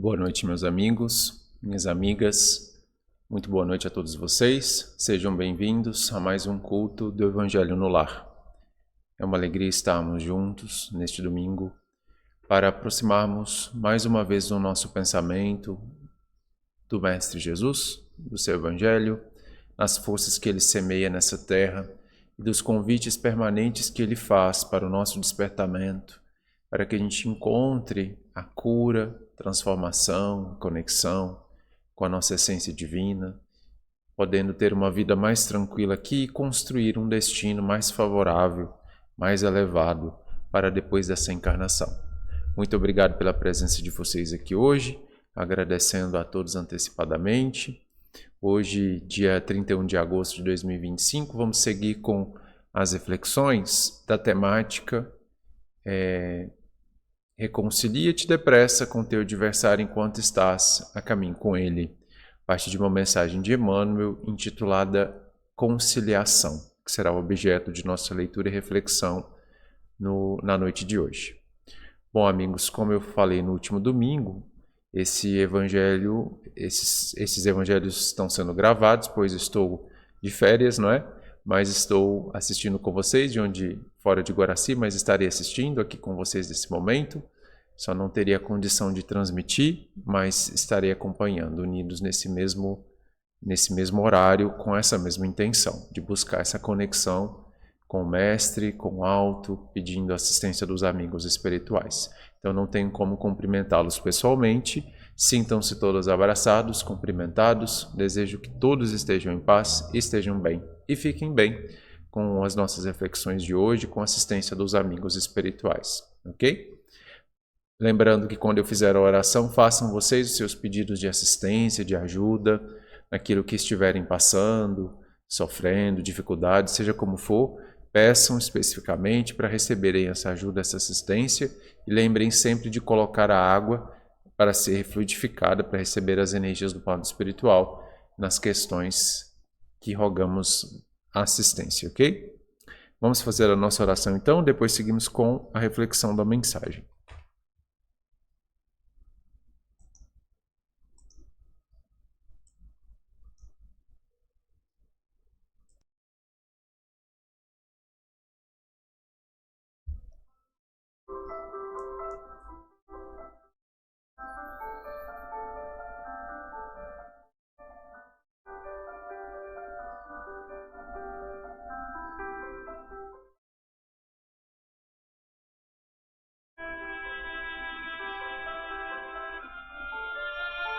Boa noite, meus amigos, minhas amigas. Muito boa noite a todos vocês. Sejam bem-vindos a mais um culto do Evangelho no Lar. É uma alegria estarmos juntos neste domingo para aproximarmos mais uma vez do nosso pensamento do Mestre Jesus, do seu Evangelho, as forças que ele semeia nessa terra e dos convites permanentes que ele faz para o nosso despertamento, para que a gente encontre a cura, transformação, conexão com a nossa essência divina, podendo ter uma vida mais tranquila aqui e construir um destino mais favorável, mais elevado para depois dessa encarnação. Muito obrigado pela presença de vocês aqui hoje, agradecendo a todos antecipadamente. Hoje, dia 31 de agosto de 2025, vamos seguir com as reflexões da temática Reconcilia-te depressa com teu adversário enquanto estás a caminho com ele. Parte de uma mensagem de Emmanuel intitulada Conciliação, que será o objeto de nossa leitura e reflexão na noite de hoje. Bom, amigos, como eu falei no último domingo, esses evangelhos estão sendo gravados, pois estou de férias, não é? Mas estou assistindo com vocês, fora de Guaraci, mas estarei assistindo aqui com vocês nesse momento. Só não teria condição de transmitir, mas estarei acompanhando, unidos nesse mesmo horário, com essa mesma intenção, de buscar essa conexão com o Mestre, com o Alto, pedindo assistência dos amigos espirituais. Então não tenho como cumprimentá-los pessoalmente. Sintam-se todos abraçados, cumprimentados. Desejo que todos estejam em paz, estejam bem e fiquem bem com as nossas reflexões de hoje, com a assistência dos amigos espirituais, ok? Lembrando que quando eu fizer a oração, façam vocês os seus pedidos de assistência, de ajuda, naquilo que estiverem passando, sofrendo, dificuldades, seja como for, peçam especificamente para receberem essa ajuda, essa assistência, e lembrem sempre de colocar a água para ser fluidificada, para receber as energias do plano espiritual nas questões que rogamos assistência, ok? Vamos fazer a nossa oração então, depois seguimos com a reflexão da mensagem.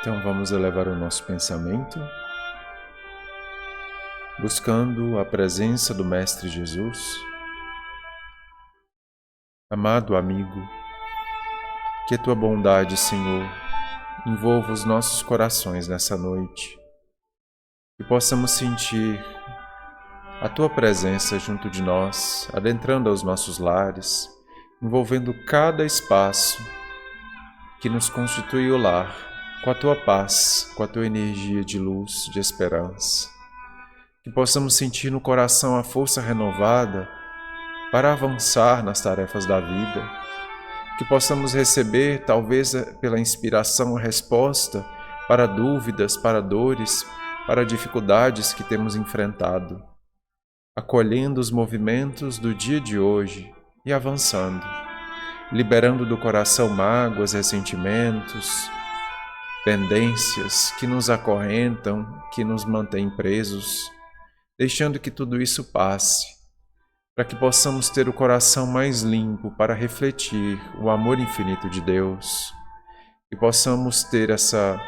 Então vamos elevar o nosso pensamento, buscando a presença do Mestre Jesus. Amado amigo, que a tua bondade, Senhor, envolva os nossos corações nessa noite, que possamos sentir a tua presença junto de nós, adentrando aos nossos lares, envolvendo cada espaço que nos constitui o lar, com a tua paz, com a tua energia de luz, de esperança. Que possamos sentir no coração a força renovada para avançar nas tarefas da vida. Que possamos receber, talvez pela inspiração, a resposta para dúvidas, para dores, para dificuldades que temos enfrentado. Acolhendo os movimentos do dia de hoje e avançando. Liberando do coração mágoas, ressentimentos, pendências que nos acorrentam, que nos mantêm presos, deixando que tudo isso passe, para que possamos ter o coração mais limpo para refletir o amor infinito de Deus, e possamos ter essa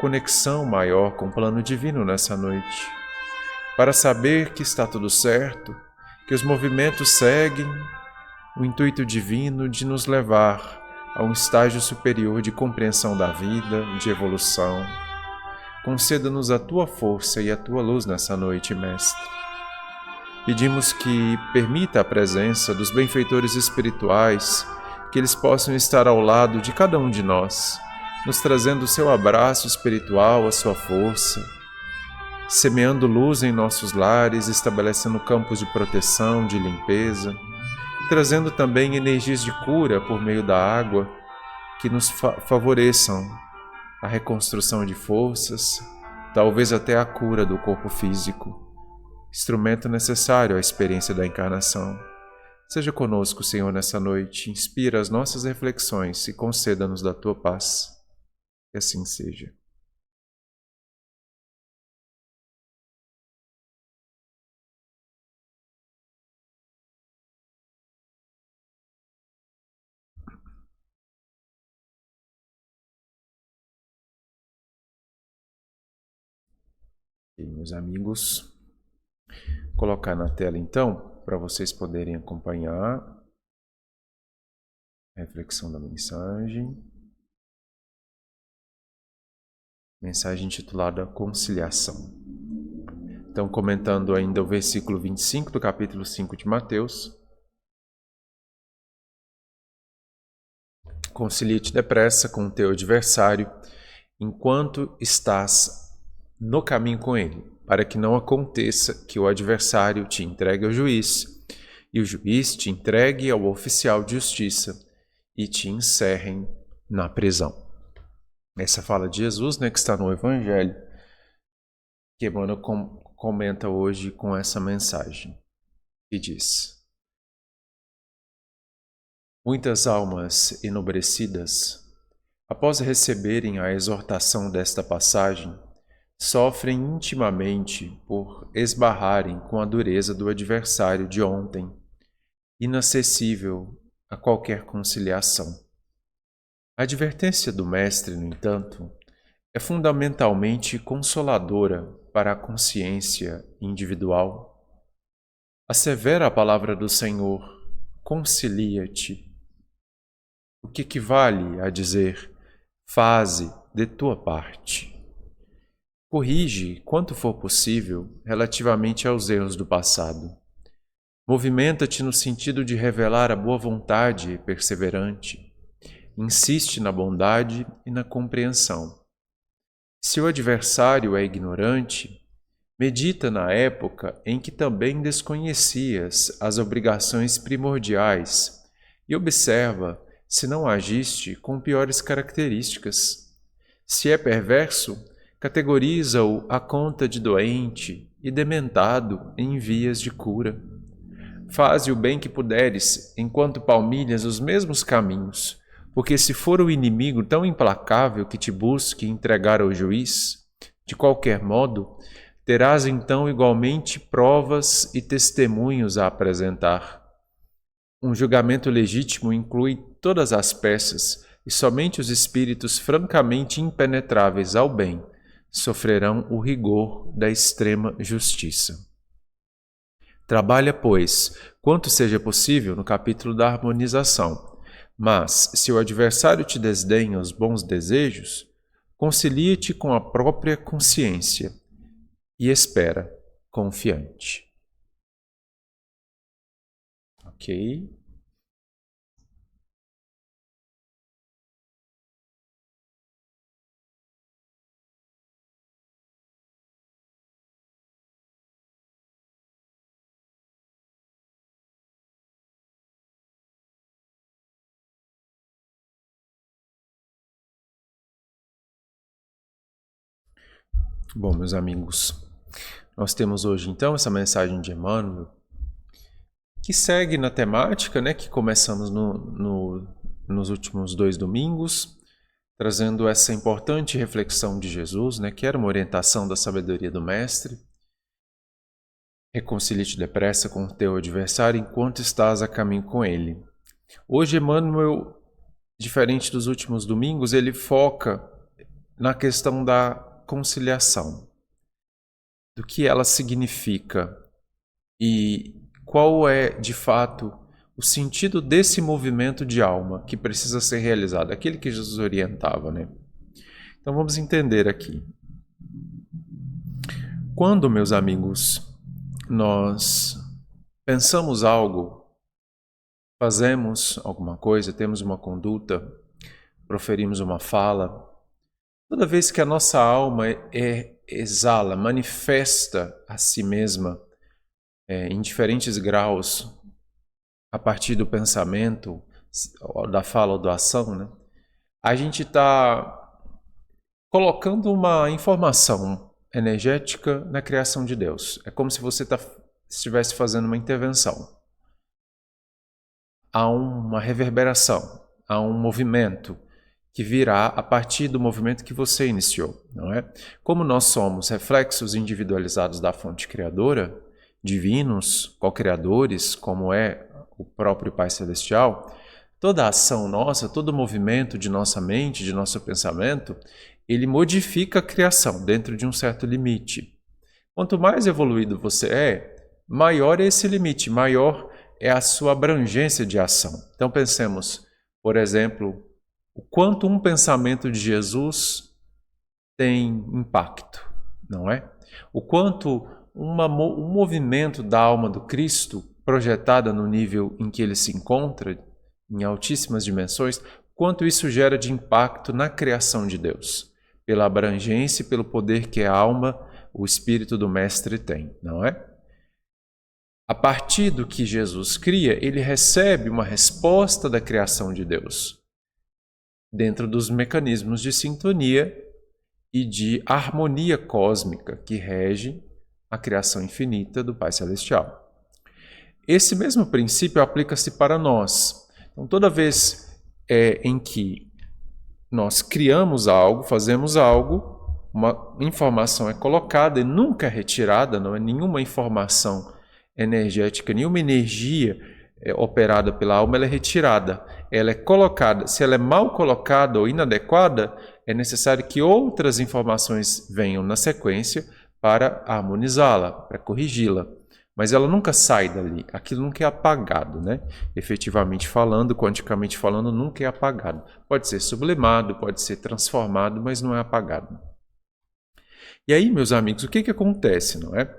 conexão maior com o plano divino nessa noite, para saber que está tudo certo, que os movimentos seguem o intuito divino de nos levar a um estágio superior de compreensão da vida, de evolução. Conceda-nos a tua força e a tua luz nessa noite, Mestre. Pedimos que permita a presença dos benfeitores espirituais, que eles possam estar ao lado de cada um de nós, nos trazendo o seu abraço espiritual, a sua força, semeando luz em nossos lares, estabelecendo campos de proteção, de limpeza, trazendo também energias de cura por meio da água que nos favoreçam a reconstrução de forças, talvez até a cura do corpo físico, instrumento necessário à experiência da encarnação. Seja conosco, Senhor, nessa noite, inspira as nossas reflexões e conceda-nos da tua paz. Que assim seja. E, meus amigos, colocar na tela então, para vocês poderem acompanhar a reflexão da mensagem. Mensagem intitulada Conciliação. Então, comentando ainda o versículo 25 do capítulo 5 de Mateus. Concilia-te depressa com o teu adversário, enquanto estás no caminho com ele, para que não aconteça que o adversário te entregue ao juiz, e o juiz te entregue ao oficial de justiça, e te encerrem na prisão. Essa fala de Jesus, que está no Evangelho, que Emmanuel comenta hoje com essa mensagem, e diz: muitas almas enobrecidas, após receberem a exortação desta passagem, sofrem intimamente por esbarrarem com a dureza do adversário de ontem, inacessível a qualquer conciliação. A advertência do Mestre, no entanto, é fundamentalmente consoladora para a consciência individual. Assevera a palavra do Senhor: concilia-te, o que equivale a dizer: faze de tua parte. Corrige, quanto for possível, relativamente aos erros do passado. Movimenta-te no sentido de revelar a boa vontade perseverante. Insiste na bondade e na compreensão. Se o adversário é ignorante, medita na época em que também desconhecias as obrigações primordiais e observa se não agiste com piores características. Se é perverso, categoriza-o à conta de doente e dementado em vias de cura. Faze o bem que puderes, enquanto palmilhas os mesmos caminhos, porque se for o inimigo tão implacável que te busque entregar ao juiz, de qualquer modo, terás então igualmente provas e testemunhos a apresentar. Um julgamento legítimo inclui todas as peças, e somente os espíritos francamente impenetráveis ao bem sofrerão o rigor da extrema justiça. Trabalha, pois, quanto seja possível no capítulo da harmonização, mas, se o adversário te desdenha os bons desejos, concilia-te com a própria consciência e espera confiante. Ok? Bom, meus amigos, nós temos hoje então essa mensagem de Emmanuel, que segue na temática, que começamos nos últimos 2 domingos, trazendo essa importante reflexão de Jesus, que era uma orientação da sabedoria do Mestre. Reconcilia-te depressa com o teu adversário enquanto estás a caminho com ele. Hoje, Emmanuel, diferente dos últimos domingos, ele foca na questão da conciliação, do que ela significa e qual é, de fato, o sentido desse movimento de alma que precisa ser realizado, aquele que Jesus orientava, Então vamos entender aqui. Quando, meus amigos, nós pensamos algo, fazemos alguma coisa, temos uma conduta, proferimos uma fala, toda vez que a nossa alma exala, manifesta a si mesma em diferentes graus, a partir do pensamento, da fala ou da ação, a gente está colocando uma informação energética na criação de Deus. É como se você estivesse fazendo uma intervenção. Há uma reverberação, há um movimento que virá a partir do movimento que você iniciou, não é? Como nós somos reflexos individualizados da fonte criadora, divinos, co-criadores, como é o próprio Pai Celestial, toda ação nossa, todo movimento de nossa mente, de nosso pensamento, ele modifica a criação dentro de um certo limite. Quanto mais evoluído você é, maior é esse limite, maior é a sua abrangência de ação. Então pensemos, por exemplo, o quanto um pensamento de Jesus tem impacto, não é? O quanto um movimento da alma do Cristo, projetada no nível em que ele se encontra, em altíssimas dimensões, quanto isso gera de impacto na criação de Deus, pela abrangência e pelo poder que a alma, o Espírito do Mestre tem, não é? A partir do que Jesus cria, ele recebe uma resposta da criação de Deus, dentro dos mecanismos de sintonia e de harmonia cósmica que rege a criação infinita do Pai Celestial. Esse mesmo princípio aplica-se para nós. Então, toda vez em que nós criamos algo, fazemos algo, uma informação é colocada e nunca é retirada, não é nenhuma informação energética, nenhuma energia operada pela alma, ela é retirada, ela é colocada. Se ela é mal colocada ou inadequada, é necessário que outras informações venham na sequência para harmonizá-la, para corrigi-la. Mas ela nunca sai dali, aquilo nunca é apagado, né? Efetivamente falando, quanticamente falando, nunca é apagado. Pode ser sublimado, pode ser transformado, mas não é apagado. E aí, meus amigos, o que acontece, não é?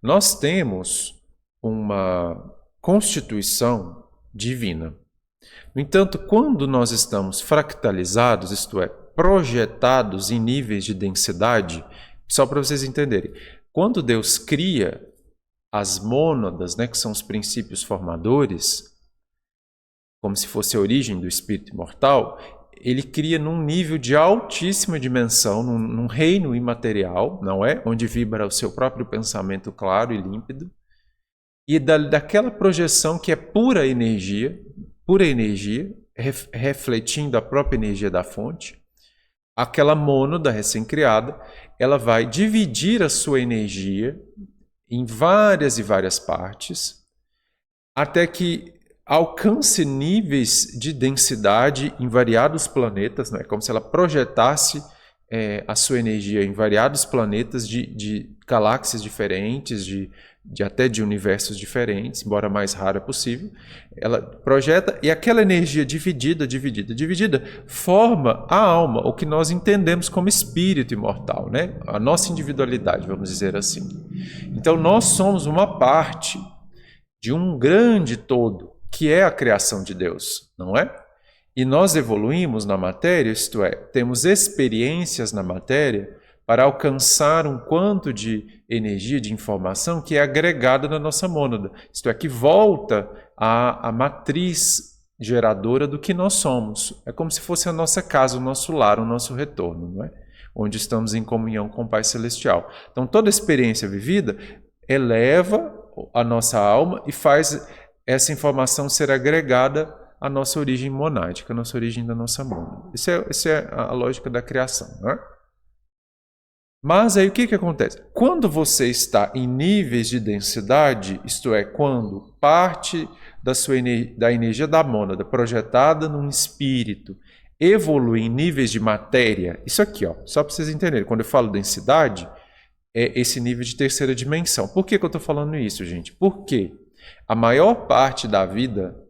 Nós temos uma constituição divina. No entanto, quando nós estamos fractalizados, isto é, projetados em níveis de densidade, só para vocês entenderem, quando Deus cria as mônadas, né, que são os princípios formadores, como se fosse a origem do espírito imortal, ele cria num nível de altíssima dimensão, num reino imaterial, não é? Onde vibra o seu próprio pensamento claro e límpido, e daquela projeção que é pura energia, refletindo a própria energia da fonte, aquela mônada recém-criada, ela vai dividir a sua energia em várias e várias partes, até que alcance níveis de densidade em variados planetas, né? Como se ela projetasse a sua energia em variados planetas de galáxias diferentes, até de universos diferentes, embora mais rara possível. Ela projeta e aquela energia dividida, forma a alma, o que nós entendemos como espírito imortal, né? A nossa individualidade, vamos dizer assim. Então nós somos uma parte de um grande todo, que é a criação de Deus, não é? E nós evoluímos na matéria, isto é, temos experiências na matéria para alcançar um quanto de energia, de informação que é agregada na nossa mônada, isto é, que volta à matriz geradora do que nós somos. É como se fosse a nossa casa, o nosso lar, o nosso retorno, não é? Onde estamos em comunhão com o Pai Celestial. Então, toda experiência vivida eleva a nossa alma e faz essa informação ser agregada à nossa origem monádica, à nossa origem da nossa mônada. Isso é a lógica da criação, não é? Mas aí o que acontece? Quando você está em níveis de densidade, isto é, quando parte da energia da mônada projetada num espírito evolui em níveis de matéria, isso aqui, ó, só para vocês entenderem, quando eu falo densidade, é esse nível de terceira dimensão. Por que eu estou falando isso, gente? Porque a maior parte da vida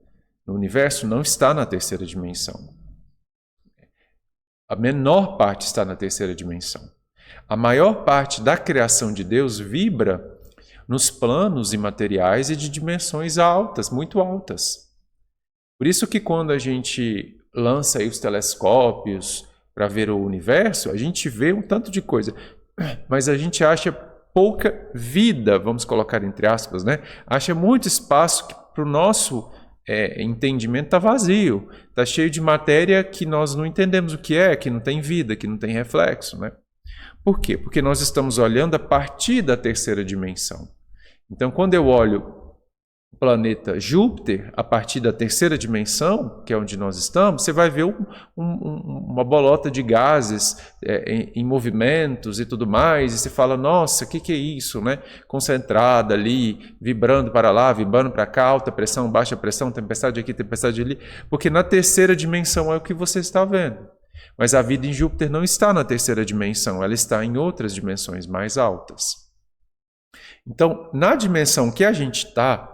no universo não está na terceira dimensão. A menor parte está na terceira dimensão. A maior parte da criação de Deus vibra nos planos imateriais e de dimensões altas, muito altas. Por isso que quando a gente lança aí os telescópios para ver o universo, a gente vê um tanto de coisa, mas a gente acha pouca vida, vamos colocar entre aspas, né? Acha muito espaço para o nosso entendimento está vazio, está cheio de matéria que nós não entendemos o que não tem vida, que não tem reflexo, né? Por quê? Porque nós estamos olhando a partir da terceira dimensão. Então, quando eu olho o planeta Júpiter a partir da terceira dimensão, que é onde nós estamos, você vai ver uma bolota de gases em movimentos e tudo mais, e você fala, nossa, o que é isso, né? Concentrada ali, vibrando para lá, vibrando para cá, alta pressão, baixa pressão, tempestade aqui, tempestade ali, porque na terceira dimensão é o que você está vendo. Mas a vida em Júpiter não está na terceira dimensão, ela está em outras dimensões mais altas. Então, na dimensão que a gente está,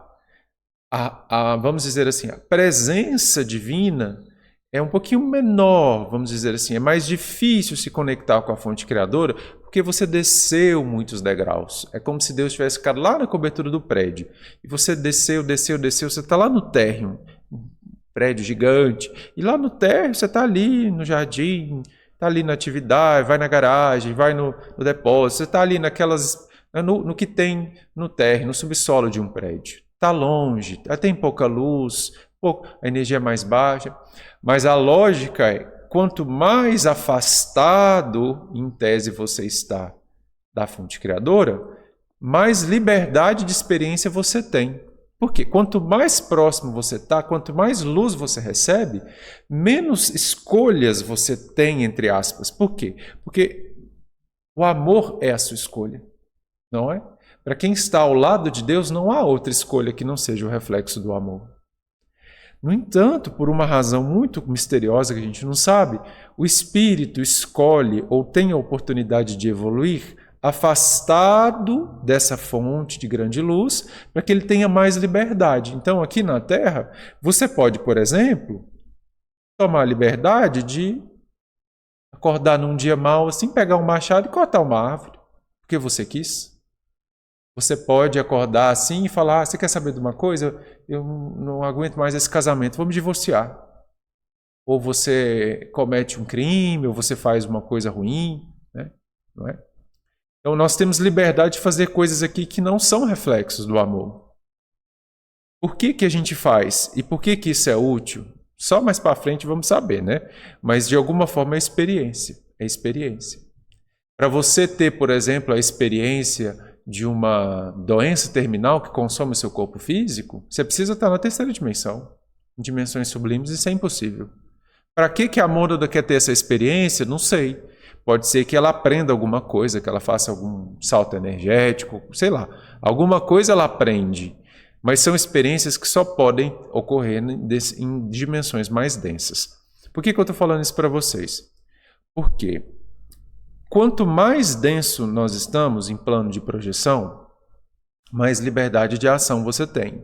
vamos dizer assim, a presença divina é um pouquinho menor, vamos dizer assim, é mais difícil se conectar com a fonte criadora, porque você desceu muitos degraus. É como se Deus tivesse ficado lá na cobertura do prédio, e você desceu, você está lá no térreo, um prédio gigante, e lá no térreo você está ali no jardim, está ali na atividade, vai na garagem, vai no depósito, você está ali no que tem no térreo, no subsolo de um prédio. Está longe, tem pouca luz, a energia é mais baixa, mas a lógica é, quanto mais afastado, em tese, você está da fonte criadora, mais liberdade de experiência você tem. Por quê? Quanto mais próximo você está, quanto mais luz você recebe, menos escolhas você tem, entre aspas. Por quê? Porque o amor é a sua escolha, não é? Para quem está ao lado de Deus, não há outra escolha que não seja o reflexo do amor. No entanto, por uma razão muito misteriosa que a gente não sabe, o espírito escolhe ou tem a oportunidade de evoluir afastado dessa fonte de grande luz, para que ele tenha mais liberdade. Então, aqui na Terra, você pode, por exemplo, tomar a liberdade de acordar num dia mau, assim, pegar um machado e cortar uma árvore, porque você quis. Você pode acordar assim e falar, você quer saber de uma coisa? Eu não aguento mais esse casamento, vamos divorciar. Ou você comete um crime, ou você faz uma coisa ruim, né? Não é? Então nós temos liberdade de fazer coisas aqui que não são reflexos do amor. Por que a gente faz? E por que isso é útil? Só mais para frente vamos saber, né? Mas de alguma forma é experiência. É experiência. Para você ter, por exemplo, a experiência de uma doença terminal que consome o seu corpo físico, você precisa estar na terceira dimensão. Em dimensões sublimes isso é impossível. Para que a Mônada quer ter essa experiência? Não sei. Pode ser que ela aprenda alguma coisa, que ela faça algum salto energético, sei lá. Alguma coisa ela aprende. Mas são experiências que só podem ocorrer em dimensões mais densas. Por que eu estou falando isso para vocês? Porque quanto mais denso nós estamos em plano de projeção, mais liberdade de ação você tem.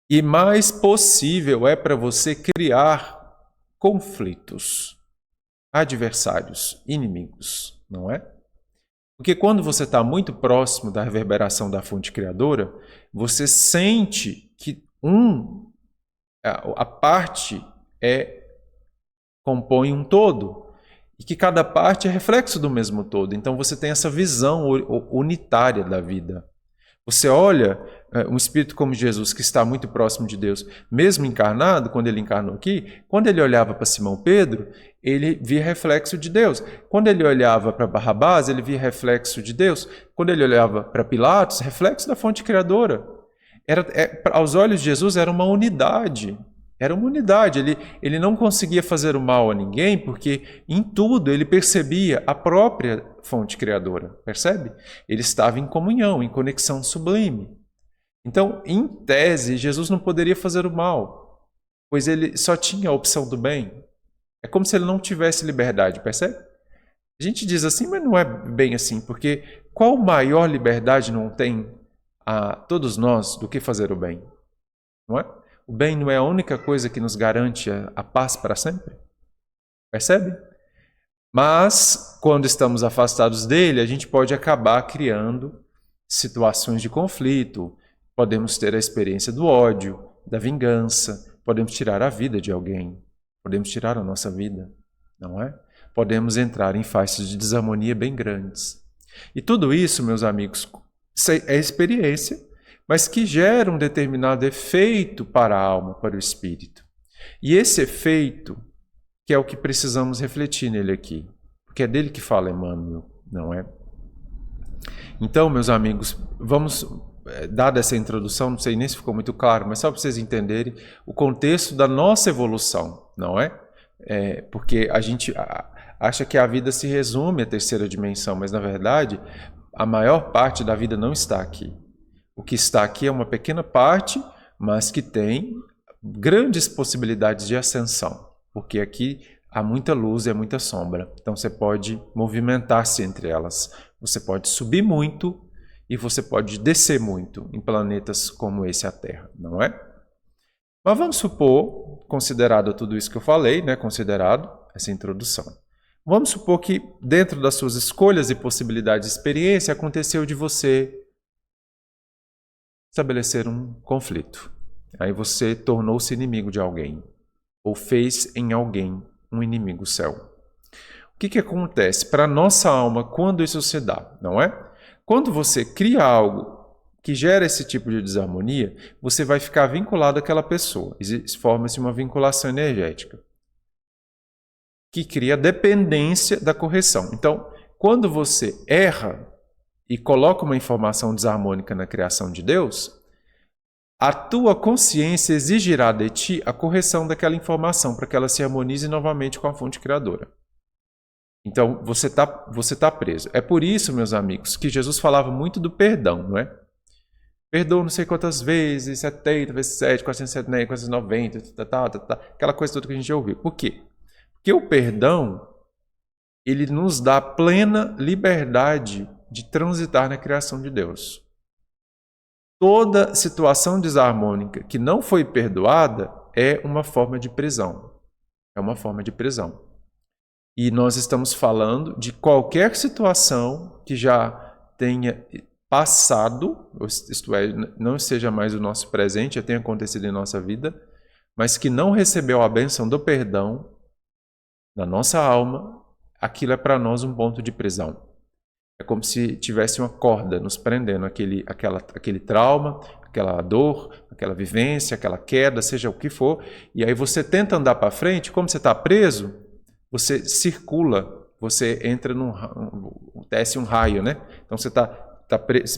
E mais possível é para você criar conflitos, adversários, inimigos, não é? Porque quando você está muito próximo da reverberação da fonte criadora, você sente que a parte compõe um todo. E que cada parte é reflexo do mesmo todo. Então você tem essa visão unitária da vida. Você olha um espírito como Jesus, que está muito próximo de Deus, mesmo encarnado, quando ele encarnou aqui, quando ele olhava para Simão Pedro, ele via reflexo de Deus. Quando ele olhava para Barrabás, ele via reflexo de Deus. Quando ele olhava para Pilatos, reflexo da fonte criadora. Aos olhos de Jesus era uma unidade. Era uma unidade, ele não conseguia fazer o mal a ninguém, porque em tudo ele percebia a própria fonte criadora, percebe? Ele estava em comunhão, em conexão sublime. Então, em tese, Jesus não poderia fazer o mal, pois ele só tinha a opção do bem. É como se ele não tivesse liberdade, percebe? A gente diz assim, mas não é bem assim, porque qual maior liberdade não tem a todos nós do que fazer o bem? Não é? O bem não é a única coisa que nos garante a paz para sempre? Percebe? Mas, quando estamos afastados dele, a gente pode acabar criando situações de conflito. Podemos ter a experiência do ódio, da vingança, podemos tirar a vida de alguém, podemos tirar a nossa vida, não é? Podemos entrar em faixas de desarmonia bem grandes. E tudo isso, meus amigos, é experiência mas que gera um determinado efeito para a alma, para o espírito. E esse efeito, que é o que precisamos refletir nele aqui, porque é dele que fala Emmanuel, não é? Então, meus amigos, vamos, dada essa introdução, não sei nem se ficou muito claro, mas só para vocês entenderem o contexto da nossa evolução, não é? Porque a gente acha que a vida se resume à terceira dimensão, mas na verdade a maior parte da vida não está aqui. O que está aqui é uma pequena parte, mas que tem grandes possibilidades de ascensão, porque aqui há muita luz e há muita sombra. Então você pode movimentar-se entre elas. Você pode subir muito e você pode descer muito em planetas como esse, a Terra, não é? Mas vamos supor, considerado tudo isso que eu falei, né, considerado essa introdução, vamos supor que dentro das suas escolhas e possibilidades de experiência aconteceu de você estabelecer um conflito. Aí você tornou-se inimigo de alguém, ou fez em alguém um inimigo seu. O que acontece para a nossa alma quando isso se dá, não é? Quando você cria algo que gera esse tipo de desarmonia, você vai ficar vinculado àquela pessoa. Forma-se uma vinculação energética que cria dependência da correção. Então, quando você erra e coloca uma informação desarmônica na criação de Deus, a tua consciência exigirá de ti a correção daquela informação para que ela se harmonize novamente com a fonte criadora. Então, você tá preso. É por isso, meus amigos, que Jesus falava muito do perdão, não é? Perdoa não sei quantas vezes, 70 vezes 7, 470, 490, aquela coisa toda que a gente já ouviu. Por quê? Porque o perdão, ele nos dá plena liberdade de transitar na criação de Deus. Toda situação desarmônica que não foi perdoada é uma forma de prisão. É uma forma de prisão. E nós estamos falando de qualquer situação que já tenha passado, isto é, não seja mais o nosso presente, já tenha acontecido em nossa vida, mas que não recebeu a bênção do perdão na nossa alma, aquilo é para nós um ponto de prisão. É como se tivesse uma corda nos prendendo, aquele trauma, aquela dor, aquela vivência, aquela queda, seja o que for, e aí você tenta andar para frente, como você está preso, você circula, você entra desce um raio, né? Então você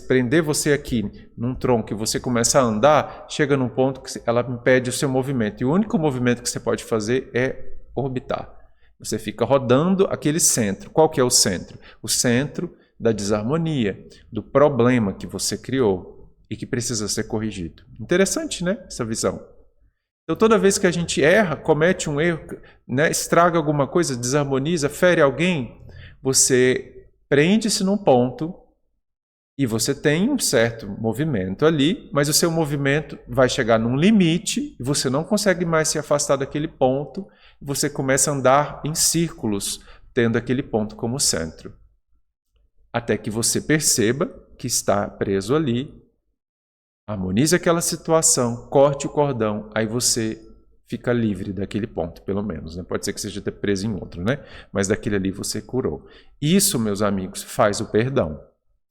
prender você aqui num tronco e você começa a andar, chega num ponto que ela impede o seu movimento. E o único movimento que você pode fazer é orbitar. Você fica rodando aquele centro. Qual que é o centro? O centro da desarmonia, do problema que você criou e que precisa ser corrigido. Interessante, né? Essa visão. Então, toda vez que a gente erra, comete um erro, né, estraga alguma coisa, desarmoniza, fere alguém, você prende-se num ponto e você tem um certo movimento ali, mas o seu movimento vai chegar num limite e você não consegue mais se afastar daquele ponto e você começa a andar em círculos, tendo aquele ponto como centro. Até que você perceba que está preso ali, harmonize aquela situação, corte o cordão, aí você fica livre daquele ponto, pelo menos. Né? Pode ser que seja preso em outro, né? Mas daquele ali você curou. Isso, meus amigos, faz o perdão.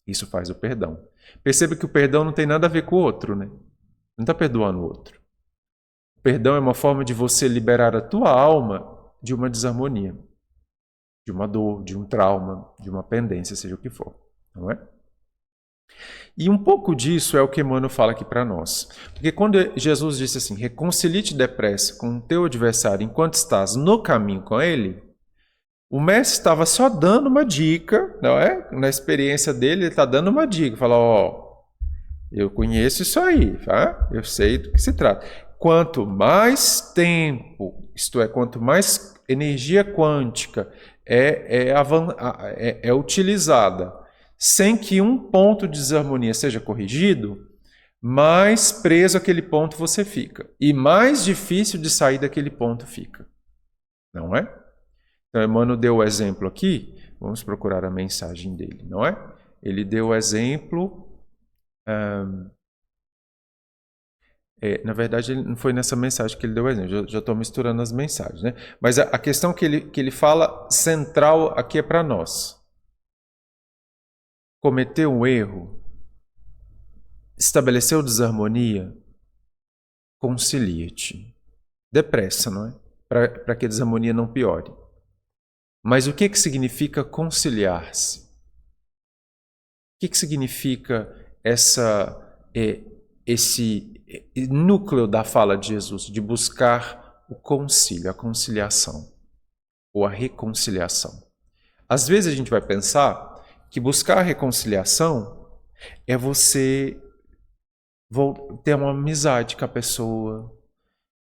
Isso faz o perdão. Perceba que o perdão não tem nada a ver com o outro, né? Não está perdoando o outro. O perdão é uma forma de você liberar a tua alma de uma desarmonia, de uma dor, de um trauma, de uma pendência, seja o que for, não é? E um pouco disso é o que Emmanuel fala aqui para nós. Porque quando Jesus disse assim, reconcilie-te depressa com o teu adversário enquanto estás no caminho com ele, o mestre estava só dando uma dica, não é? Na experiência dele, ele está dando uma dica. Fala, eu conheço isso aí, tá? Eu sei do que se trata. Quanto mais tempo, isto é, quanto mais energia quântica é utilizada, sem que um ponto de desarmonia seja corrigido, mais preso aquele ponto você fica. E mais difícil de sair daquele ponto fica. Não é? Então, Emmanuel deu o exemplo aqui. Vamos procurar a mensagem dele, não é? Ele deu o exemplo... na verdade, não foi nessa mensagem que ele deu o exemplo. Já estou misturando as mensagens, né? Mas a questão que ele fala central aqui é para nós. Cometer um erro, estabeleceu desarmonia? Concilia-te. Depressa, não é? Para que a desarmonia não piore. Mas o que significa conciliar-se? O que significa esse núcleo da fala de Jesus, de buscar o concílio, a conciliação, ou a reconciliação? Às vezes a gente vai pensar que buscar a reconciliação é você ter uma amizade com a pessoa.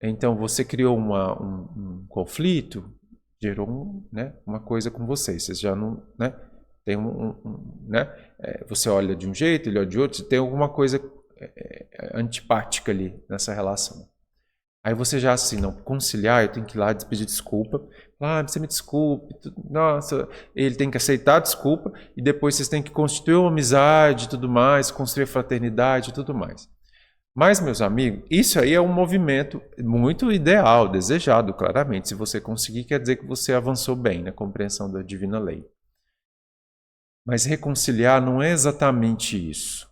Então você criou um conflito, gerou uma coisa com vocês. Vocês já não... tem você olha de um jeito, ele olha de outro, tem alguma coisa antipática ali nessa relação. Aí você já assim, não, conciliar, eu tenho que ir lá pedir desculpa. Você me desculpe, nossa, ele tem que aceitar a desculpa e depois vocês têm que constituir uma amizade e tudo mais, construir fraternidade e tudo mais. Mas, meus amigos, isso aí é um movimento muito ideal, desejado, claramente. Se você conseguir, quer dizer que você avançou bem na compreensão da divina lei. Mas reconciliar não é exatamente isso,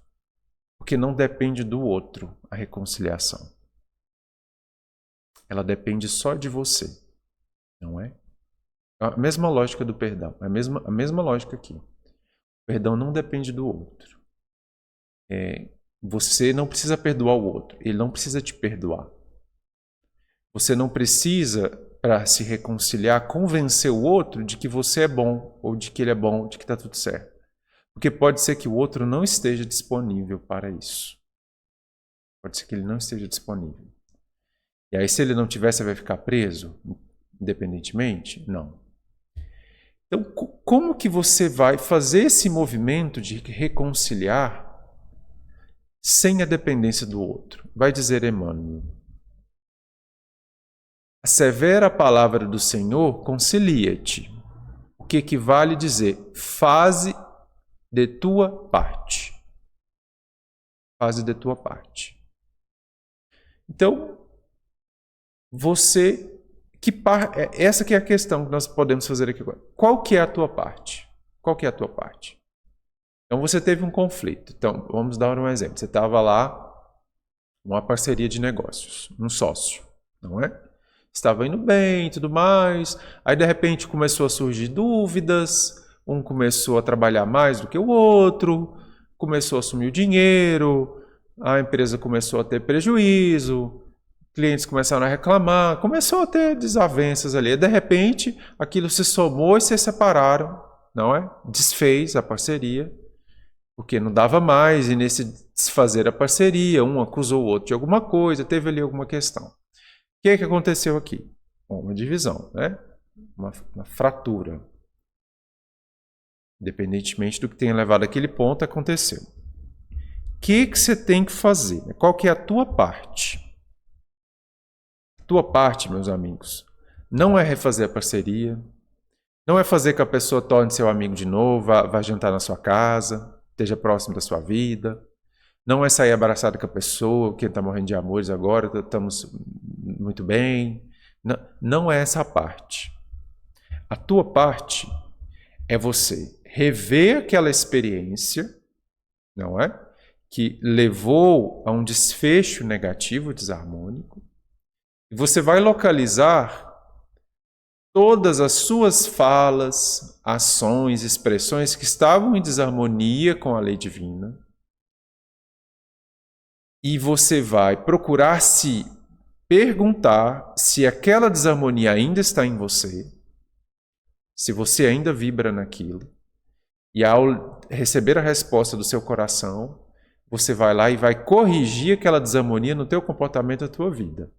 porque não depende do outro a reconciliação. Ela depende só de você, não é? A mesma lógica do perdão, a mesma lógica aqui. O perdão não depende do outro. Você não precisa perdoar o outro, ele não precisa te perdoar. Você não precisa, para se reconciliar, convencer o outro de que você é bom, ou de que ele é bom, de que está tudo certo. Porque pode ser que o outro não esteja disponível para isso. Pode ser que ele não esteja disponível. E aí, se ele não tiver, você vai ficar preso, independentemente? Não. Então, como que você vai fazer esse movimento de reconciliar sem a dependência do outro? Vai dizer Emmanuel: a severa palavra do Senhor concilia-te, o que equivale a dizer: faze de tua parte. Faze de tua parte. Então, essa que é a questão que nós podemos fazer aqui agora. Qual que é a tua parte? Qual que é a tua parte? Então, você teve um conflito. Então, vamos dar um exemplo. Você estava lá, uma parceria de negócios, um sócio, não é? Estava indo bem e tudo mais. Aí, de repente, começou a surgir dúvidas. Um começou a trabalhar mais do que o outro. Começou a assumir o dinheiro. A empresa começou a ter prejuízo. Clientes começaram a reclamar. Começou a ter desavenças ali. De repente, aquilo se somou e se separaram, não é? Desfez a parceria, porque não dava mais. E nesse desfazer a parceria, um acusou o outro de alguma coisa. Teve ali alguma questão. O que aconteceu aqui? Uma divisão, né? Uma fratura. Independentemente do que tenha levado àquele ponto, aconteceu. O que você tem que fazer? Qual que é a tua parte? A tua parte, meus amigos, não é refazer a parceria, não é fazer que a pessoa torne seu amigo de novo, vá jantar na sua casa, esteja próximo da sua vida. Não é sair abraçado com a pessoa, quem está morrendo de amores agora, estamos muito bem. Não é essa a parte. A tua parte é você rever aquela experiência, não é? Que levou a um desfecho negativo, desarmônico. E você vai localizar todas as suas falas, ações, expressões que estavam em desarmonia com a lei divina. E você vai procurar se perguntar se aquela desarmonia ainda está em você, se você ainda vibra naquilo. E ao receber a resposta do seu coração, você vai lá e vai corrigir aquela desarmonia no teu comportamento, na tua vida.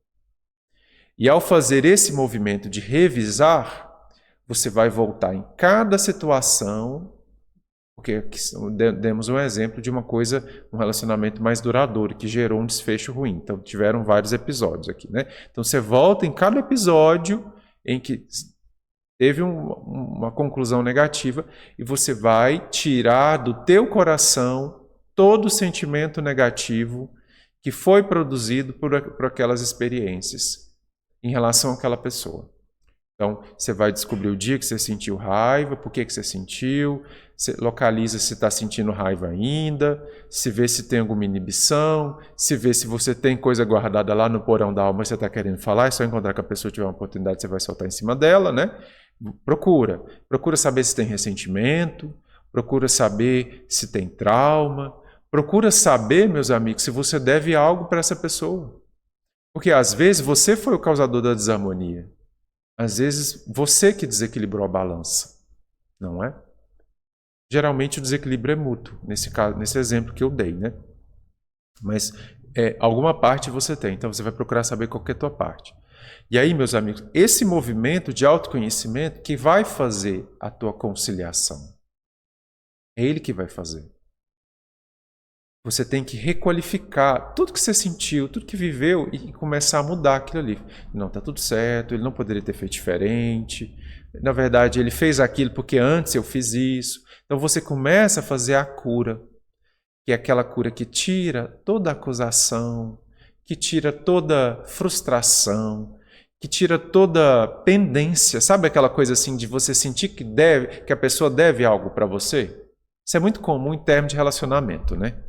E ao fazer esse movimento de revisar, você vai voltar em cada situação, porque aqui demos um exemplo de uma coisa, um relacionamento mais duradouro, que gerou um desfecho ruim. Então, tiveram vários episódios aqui, né? Então, você volta em cada episódio em que teve uma conclusão negativa e você vai tirar do teu coração todo o sentimento negativo que foi produzido por aquelas experiências em relação àquela pessoa. Então, você vai descobrir o dia que você sentiu raiva, por que você sentiu, você localiza se está sentindo raiva ainda, se vê se tem alguma inibição, se vê se você tem coisa guardada lá no porão da alma e você está querendo falar, é só encontrar com a pessoa, tiver uma oportunidade, você vai soltar em cima dela, né? Procura saber se tem ressentimento, procura saber se tem trauma, procura saber, meus amigos, se você deve algo para essa pessoa. Porque às vezes você foi o causador da desarmonia. Às vezes, você que desequilibrou a balança, não é? Geralmente o desequilíbrio é mútuo, nesse caso, nesse exemplo que eu dei, né? Mas alguma parte você tem, então você vai procurar saber qual que é a tua parte. E aí, meus amigos, esse movimento de autoconhecimento que vai fazer a tua conciliação. É ele que vai fazer. Você tem que requalificar tudo que você sentiu, tudo que viveu e começar a mudar aquilo ali. Não, está tudo certo, ele não poderia ter feito diferente. Na verdade, ele fez aquilo porque antes eu fiz isso. Então você começa a fazer a cura, que é aquela cura que tira toda acusação, que tira toda frustração, que tira toda pendência. Sabe aquela coisa assim de você sentir que a pessoa deve algo para você? Isso é muito comum em termos de relacionamento, né?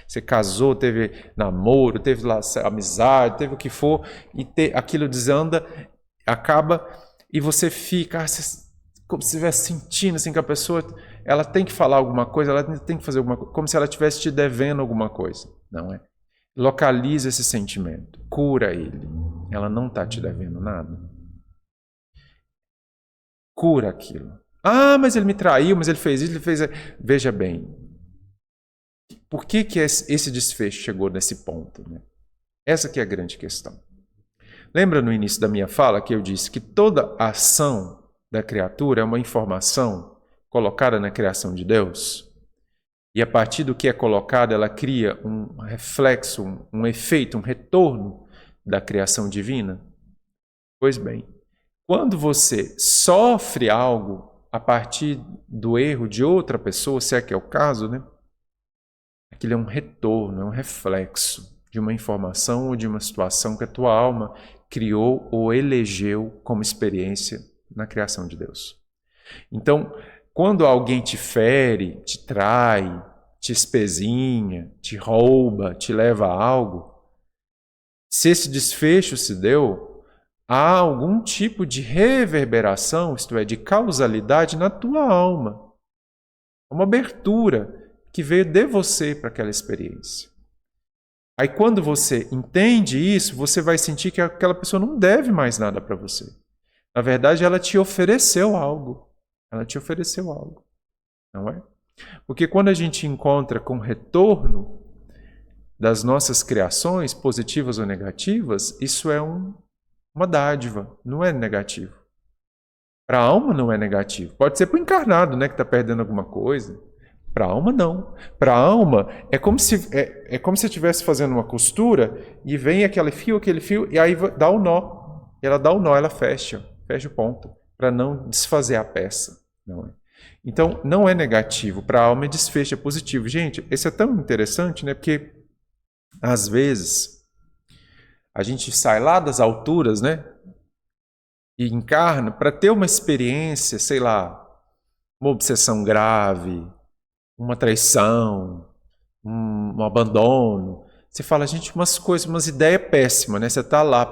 Você casou, teve namoro, teve lá amizade, teve o que for, e aquilo desanda, acaba, e você fica como se estivesse sentindo assim, que a pessoa ela tem que falar alguma coisa, ela tem que fazer alguma coisa, como se ela estivesse te devendo alguma coisa. Não é? Localiza esse sentimento, cura ele. Ela não está te devendo nada. Cura aquilo. Mas ele me traiu, mas ele fez isso, ele fez... Veja bem, por que esse desfecho chegou nesse ponto? Né? Essa que é a grande questão. Lembra no início da minha fala que eu disse que toda ação da criatura é uma informação colocada na criação de Deus? E a partir do que é colocado, ela cria um reflexo, um efeito, um retorno da criação divina? Pois bem, quando você sofre algo a partir do erro de outra pessoa, se é que é o caso, né? Aquilo é um retorno, é um reflexo de uma informação ou de uma situação que a tua alma criou ou elegeu como experiência na criação de Deus. Então, quando alguém te fere, te trai, te espezinha, te rouba, te leva a algo, se esse desfecho se deu, há algum tipo de reverberação, isto é, de causalidade na tua alma. Uma abertura que veio de você para aquela experiência. Aí quando você entende isso, você vai sentir que aquela pessoa não deve mais nada para você. Na verdade, ela te ofereceu algo. Ela te ofereceu algo. Não é? Porque quando a gente encontra com retorno das nossas criações, positivas ou negativas, isso é uma dádiva, não é negativo. Para a alma não é negativo. Pode ser para o encarnado, né, que está perdendo alguma coisa. Para a alma, não. Para a alma, é como se eu estivesse fazendo uma costura e vem aquele fio, e aí dá o nó. Ela dá o nó, ela fecha o ponto, para não desfazer a peça. Não é? Então, não é negativo. Para a alma é desfecho, é positivo. Gente, isso é tão interessante, né? Porque, às vezes, a gente sai lá das alturas, né? E encarna para ter uma experiência, sei lá, uma obsessão grave, uma traição, um abandono. Você fala, gente, umas ideias péssimas, né? Você está lá,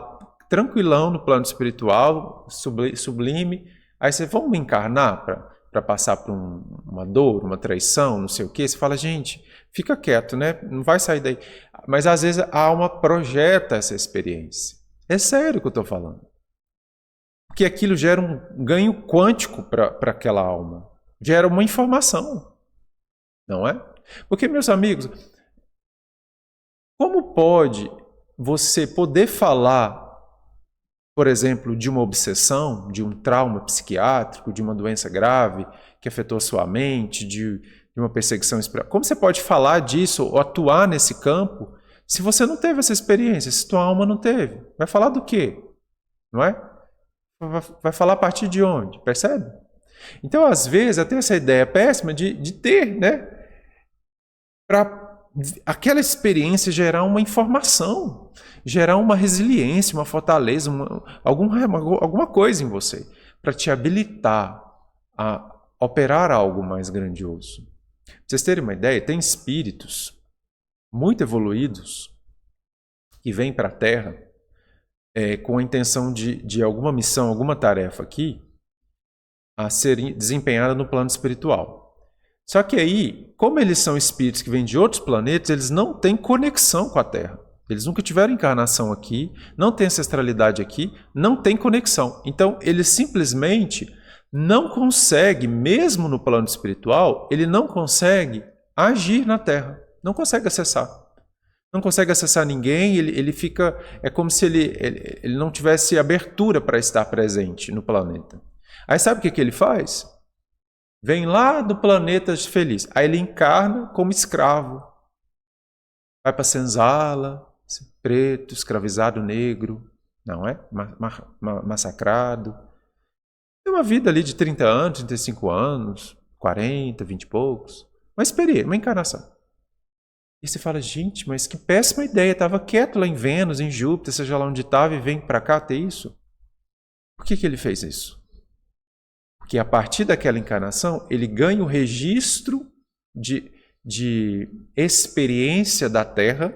tranquilão no plano espiritual, sublime, aí você, vamos encarnar para passar por uma dor, uma traição, não sei o quê. Você fala, gente, fica quieto, né? Não vai sair daí. Mas às vezes a alma projeta essa experiência. É sério que eu estou falando. Porque aquilo gera um ganho quântico para aquela alma. Gera uma informação. Não é? Porque, meus amigos, como pode você poder falar, por exemplo, de uma obsessão, de um trauma psiquiátrico, de uma doença grave que afetou a sua mente, de uma perseguição espiritual? Como você pode falar disso ou atuar nesse campo se você não teve essa experiência, se tua alma não teve? Vai falar do quê? Não é? Vai falar a partir de onde? Percebe? Então, às vezes, até essa ideia péssima de ter, né? Para aquela experiência gerar uma informação, gerar uma resiliência, uma fortaleza, alguma coisa em você, para te habilitar a operar algo mais grandioso. Pra vocês terem uma ideia, tem espíritos muito evoluídos que vêm para a Terra com a intenção de alguma missão, alguma tarefa aqui, a ser desempenhada no plano espiritual. Só que aí, como eles são espíritos que vêm de outros planetas, eles não têm conexão com a Terra. Eles nunca tiveram encarnação aqui, não têm ancestralidade aqui, não têm conexão. Então, eles simplesmente não conseguem, mesmo no plano espiritual, ele não consegue agir na Terra, não consegue acessar. Não consegue acessar ninguém, ele fica... É como se ele não tivesse abertura para estar presente no planeta. Aí sabe o que ele faz? Vem lá do planeta feliz. Aí ele encarna como escravo. Vai para senzala, preto, escravizado, negro, não é? Massacrado. Tem uma vida ali de 30 anos, 35 anos, 40, 20 e poucos. Uma experiência, uma encarnação. E você fala, gente, mas que péssima ideia. Estava quieto lá em Vênus, em Júpiter, seja lá onde estava, e vem para cá ter isso. Por que ele fez isso? Porque a partir daquela encarnação, ele ganha o registro de experiência da Terra,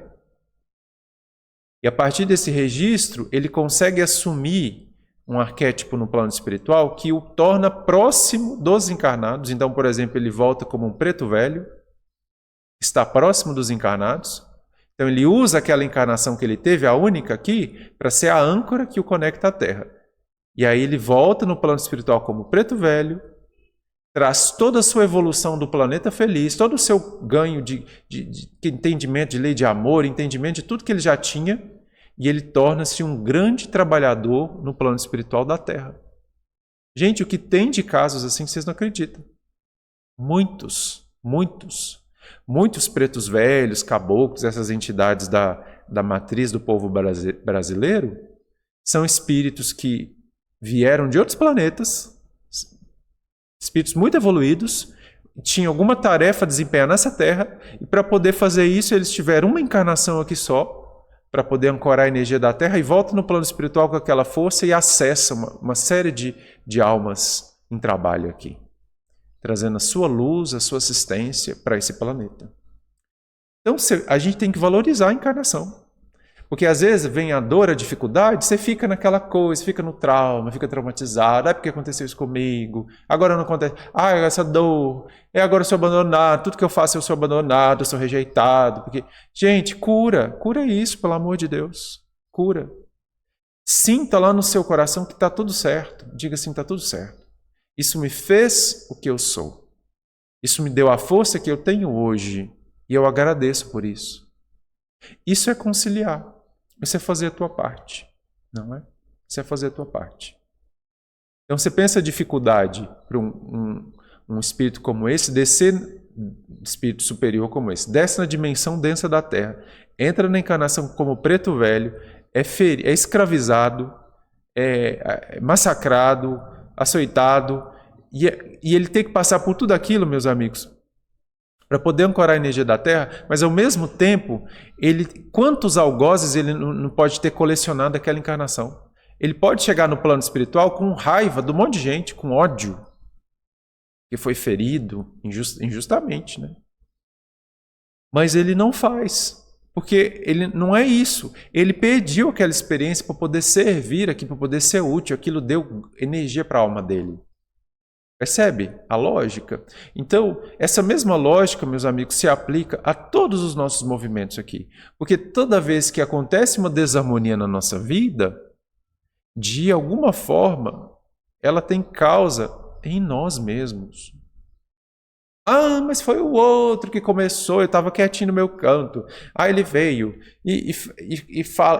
e a partir desse registro, ele consegue assumir um arquétipo no plano espiritual que o torna próximo dos encarnados. Então, por exemplo, ele volta como um preto velho, está próximo dos encarnados. Então, ele usa aquela encarnação que ele teve, a única aqui, para ser a âncora que o conecta à Terra. E aí ele volta no plano espiritual como preto velho, traz toda a sua evolução do planeta feliz, todo o seu ganho de entendimento de lei de amor, entendimento de tudo que ele já tinha, e ele torna-se um grande trabalhador no plano espiritual da Terra. Gente, o que tem de casos assim, vocês não acreditam. Muitos pretos velhos, caboclos, essas entidades da matriz do povo brasileiro, são espíritos que vieram de outros planetas, espíritos muito evoluídos, tinham alguma tarefa a desempenhar nessa Terra, e para poder fazer isso, eles tiveram uma encarnação aqui só, para poder ancorar a energia da Terra, e voltam no plano espiritual com aquela força e acessam uma série de almas em trabalho aqui, trazendo a sua luz, a sua assistência para esse planeta. Então, a gente tem que valorizar a encarnação. Porque às vezes vem a dor, a dificuldade, você fica naquela coisa, fica no trauma, fica traumatizado. Porque aconteceu isso comigo, agora não acontece. Essa dor, agora eu sou abandonado, tudo que eu faço eu sou abandonado, eu sou rejeitado. Porque... Gente, cura isso, pelo amor de Deus. Cura. Sinta lá no seu coração que está tudo certo. Diga assim, está tudo certo. Isso me fez o que eu sou. Isso me deu a força que eu tenho hoje. E eu agradeço por isso. Isso é conciliar. Isso é fazer a tua parte, não é? Isso é fazer a tua parte. Então você pensa a dificuldade para um espírito como esse, descer, espírito superior como esse, desce na dimensão densa da Terra, entra na encarnação como preto velho, é escravizado, é massacrado, açoitado, e ele tem que passar por tudo aquilo, meus amigos, para poder ancorar a energia da Terra, mas ao mesmo tempo, quantos algozes ele não pode ter colecionado daquela encarnação? Ele pode chegar no plano espiritual com raiva de um monte de gente, com ódio, que foi ferido injustamente, né? Mas ele não faz, porque ele não é isso. Ele pediu aquela experiência para poder servir aqui, para poder ser útil. Aquilo deu energia para a alma dele. Percebe a lógica? Então, essa mesma lógica, meus amigos, se aplica a todos os nossos movimentos aqui. Porque toda vez que acontece uma desarmonia na nossa vida, de alguma forma, ela tem causa em nós mesmos. Mas foi o outro que começou, eu estava quietinho no meu canto. Aí ele veio e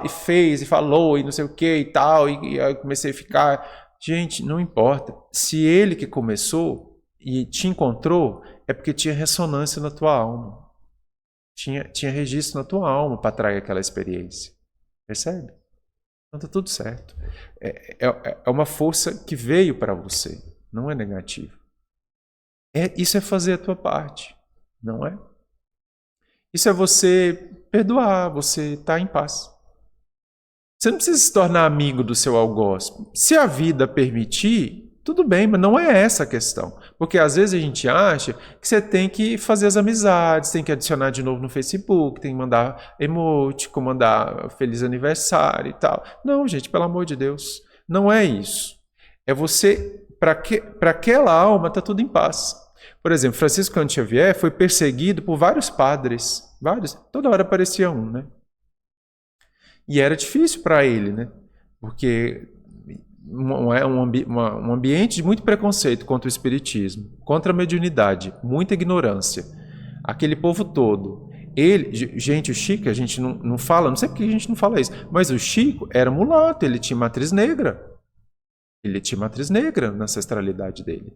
fez, e falou, e não sei o que e tal, e aí eu comecei a ficar... Gente, não importa. Se ele que começou e te encontrou, é porque tinha ressonância na tua alma. Tinha registro na tua alma para atrair aquela experiência. Percebe? Então está tudo certo. É uma força que veio para você, não é negativo. Isso é fazer a tua parte, não é? Isso é você perdoar, você estar em paz. Você não precisa se tornar amigo do seu algoz. Se a vida permitir, tudo bem, mas não é essa a questão. Porque às vezes a gente acha que você tem que fazer as amizades, tem que adicionar de novo no Facebook, tem que mandar emoji, mandar feliz aniversário e tal. Não, gente, pelo amor de Deus, não é isso. É você, para aquela alma, está tudo em paz. Por exemplo, Francisco Cândido Xavier foi perseguido por vários padres, toda hora aparecia um, né? E era difícil para ele, né? Porque é um ambiente de muito preconceito contra o espiritismo, contra a mediunidade, muita ignorância. Aquele povo todo. Gente, o Chico, a gente não fala, não sei porque a gente não fala isso, mas o Chico era mulato, ele tinha matriz negra. Ele tinha matriz negra na ancestralidade dele.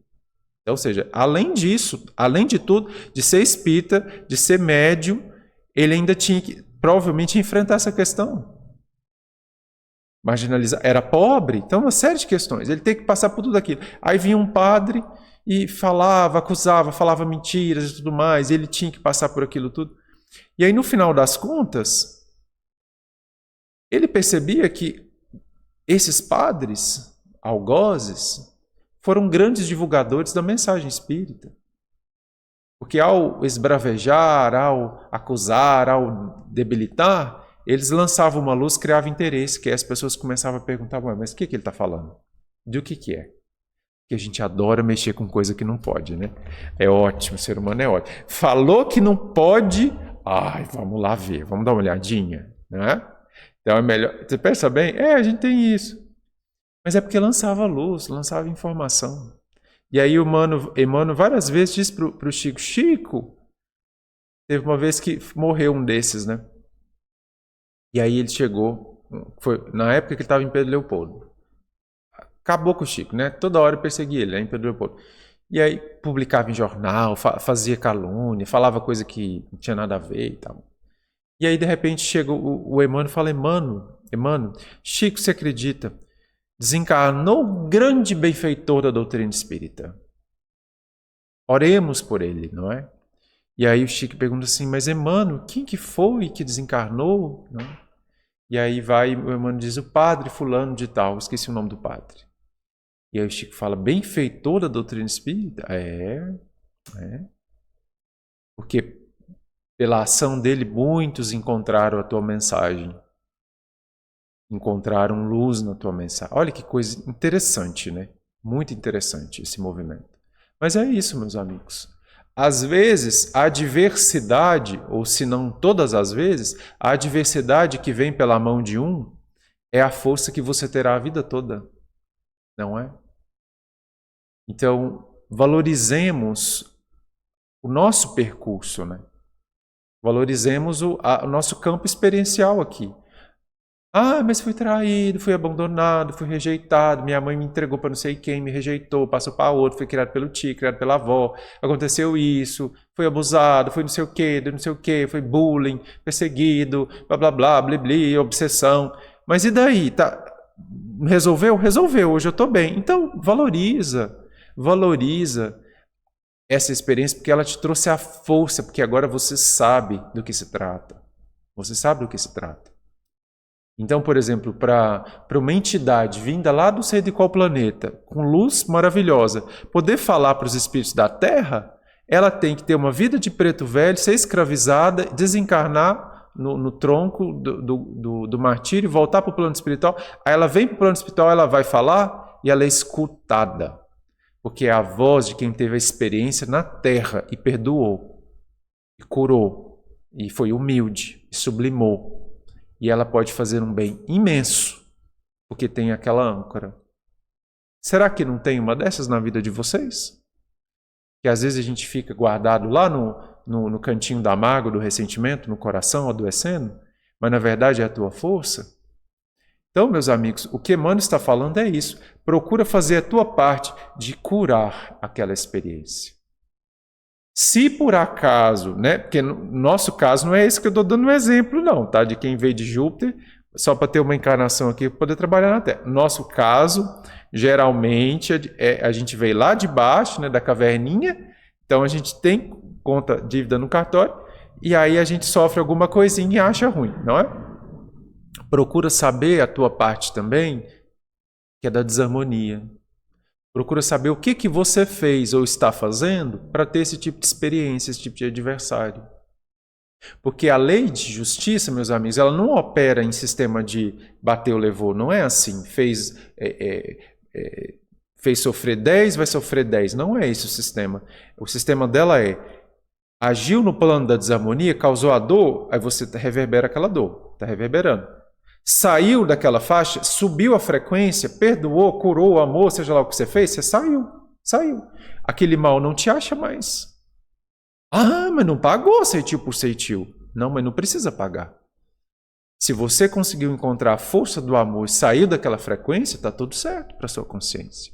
Então, ou seja, além disso, além de tudo, de ser espírita, de ser médium, ele ainda tinha que, provavelmente, enfrentar essa questão. Marginalizar, era pobre, então uma série de questões. Ele tem que passar por tudo aquilo. Aí vinha um padre e falava, acusava, falava mentiras e tudo mais, e ele tinha que passar por aquilo tudo. E aí, no final das contas, ele percebia que esses padres, algozes, foram grandes divulgadores da mensagem espírita. Porque ao esbravejar, ao acusar, ao debilitar, eles lançavam uma luz, criavam interesse, que aí as pessoas começavam a perguntar, mas o que ele está falando? De o que é? Porque a gente adora mexer com coisa que não pode, né? É ótimo, o ser humano é ótimo. Falou que não pode, vamos lá ver, vamos dar uma olhadinha, né? Então é melhor, você pensa bem? A gente tem isso. Mas é porque lançava luz, lançava informação. E aí o Emmanuel várias vezes disse para o Chico, teve uma vez que morreu um desses, né? E aí ele chegou, foi na época que ele estava em Pedro Leopoldo. Acabou com o Chico, né? Toda hora eu perseguia ele, né, em Pedro Leopoldo. E aí publicava em jornal, fazia calúnia, falava coisa que não tinha nada a ver e tal. E aí de repente chega o Emmanuel e fala, Emmanuel, Chico, você acredita? Desencarnou o grande benfeitor da doutrina espírita. Oremos por ele, não é? E aí o Chico pergunta assim, mas Emmanuel, quem que foi que desencarnou? Não? E aí o Emmanuel diz, o padre fulano de tal, esqueci o nome do padre. E aí o Chico fala, benfeitor da doutrina espírita? É. Porque pela ação dele, muitos encontraram a tua mensagem. Encontraram luz na tua mensagem. Olha que coisa interessante, né? Muito interessante esse movimento. Mas é isso, meus amigos. Às vezes, a adversidade, ou se não todas as vezes, a adversidade que vem pela mão de um é a força que você terá a vida toda. Não é? Então, valorizemos o nosso percurso, né? Valorizemos o nosso campo experiencial aqui. Mas fui traído, fui abandonado, fui rejeitado, minha mãe me entregou para não sei quem, me rejeitou, passou para outro, fui criado pelo tio, criado pela avó, aconteceu isso, fui abusado, fui não sei o que, fui bullying, perseguido, blá blá blá, blibli, obsessão. Mas e daí? Tá? Resolveu? Resolveu, hoje eu estou bem. Então valoriza essa experiência, porque ela te trouxe a força, porque agora você sabe do que se trata. Você sabe do que se trata. Então, por exemplo, para uma entidade vinda lá do sei de qual planeta, com luz maravilhosa, poder falar para os espíritos da Terra, ela tem que ter uma vida de preto velho, ser escravizada, desencarnar no tronco do martírio, voltar para o plano espiritual. Aí ela vem para o plano espiritual, ela vai falar e ela é escutada. Porque é a voz de quem teve a experiência na Terra e perdoou, e curou, e foi humilde, e sublimou. E ela pode fazer um bem imenso, porque tem aquela âncora. Será que não tem uma dessas na vida de vocês? Que às vezes a gente fica guardado lá no cantinho da mágoa, do ressentimento, no coração, adoecendo, mas na verdade é a tua força. Então, meus amigos, o que Emmanuel está falando é isso. Procura fazer a tua parte de curar aquela experiência. Se por acaso, né, porque no nosso caso não é esse que eu estou dando um exemplo não, tá? De quem veio de Júpiter, só para ter uma encarnação aqui para poder trabalhar na Terra. No nosso caso, geralmente, a gente veio lá de baixo, né, da caverninha, então a gente tem conta, dívida no cartório, e aí a gente sofre alguma coisinha e acha ruim, não é? Procura saber a tua parte também, que é da desarmonia. Procura saber o que você fez ou está fazendo para ter esse tipo de experiência, esse tipo de adversário. Porque a lei de justiça, meus amigos, ela não opera em sistema de bateu, levou. Não é assim, fez sofrer 10, vai sofrer 10. Não é esse o sistema. O sistema dela é, agiu no plano da desarmonia, causou a dor, aí você reverbera aquela dor, está reverberando. Saiu daquela faixa, subiu a frequência, perdoou, curou, amou, seja lá o que você fez, você saiu. Aquele mal não te acha mais. Ah, mas não pagou ceitil por ceitil. Não, mas não precisa pagar. Se você conseguiu encontrar a força do amor e saiu daquela frequência, está tudo certo para a sua consciência.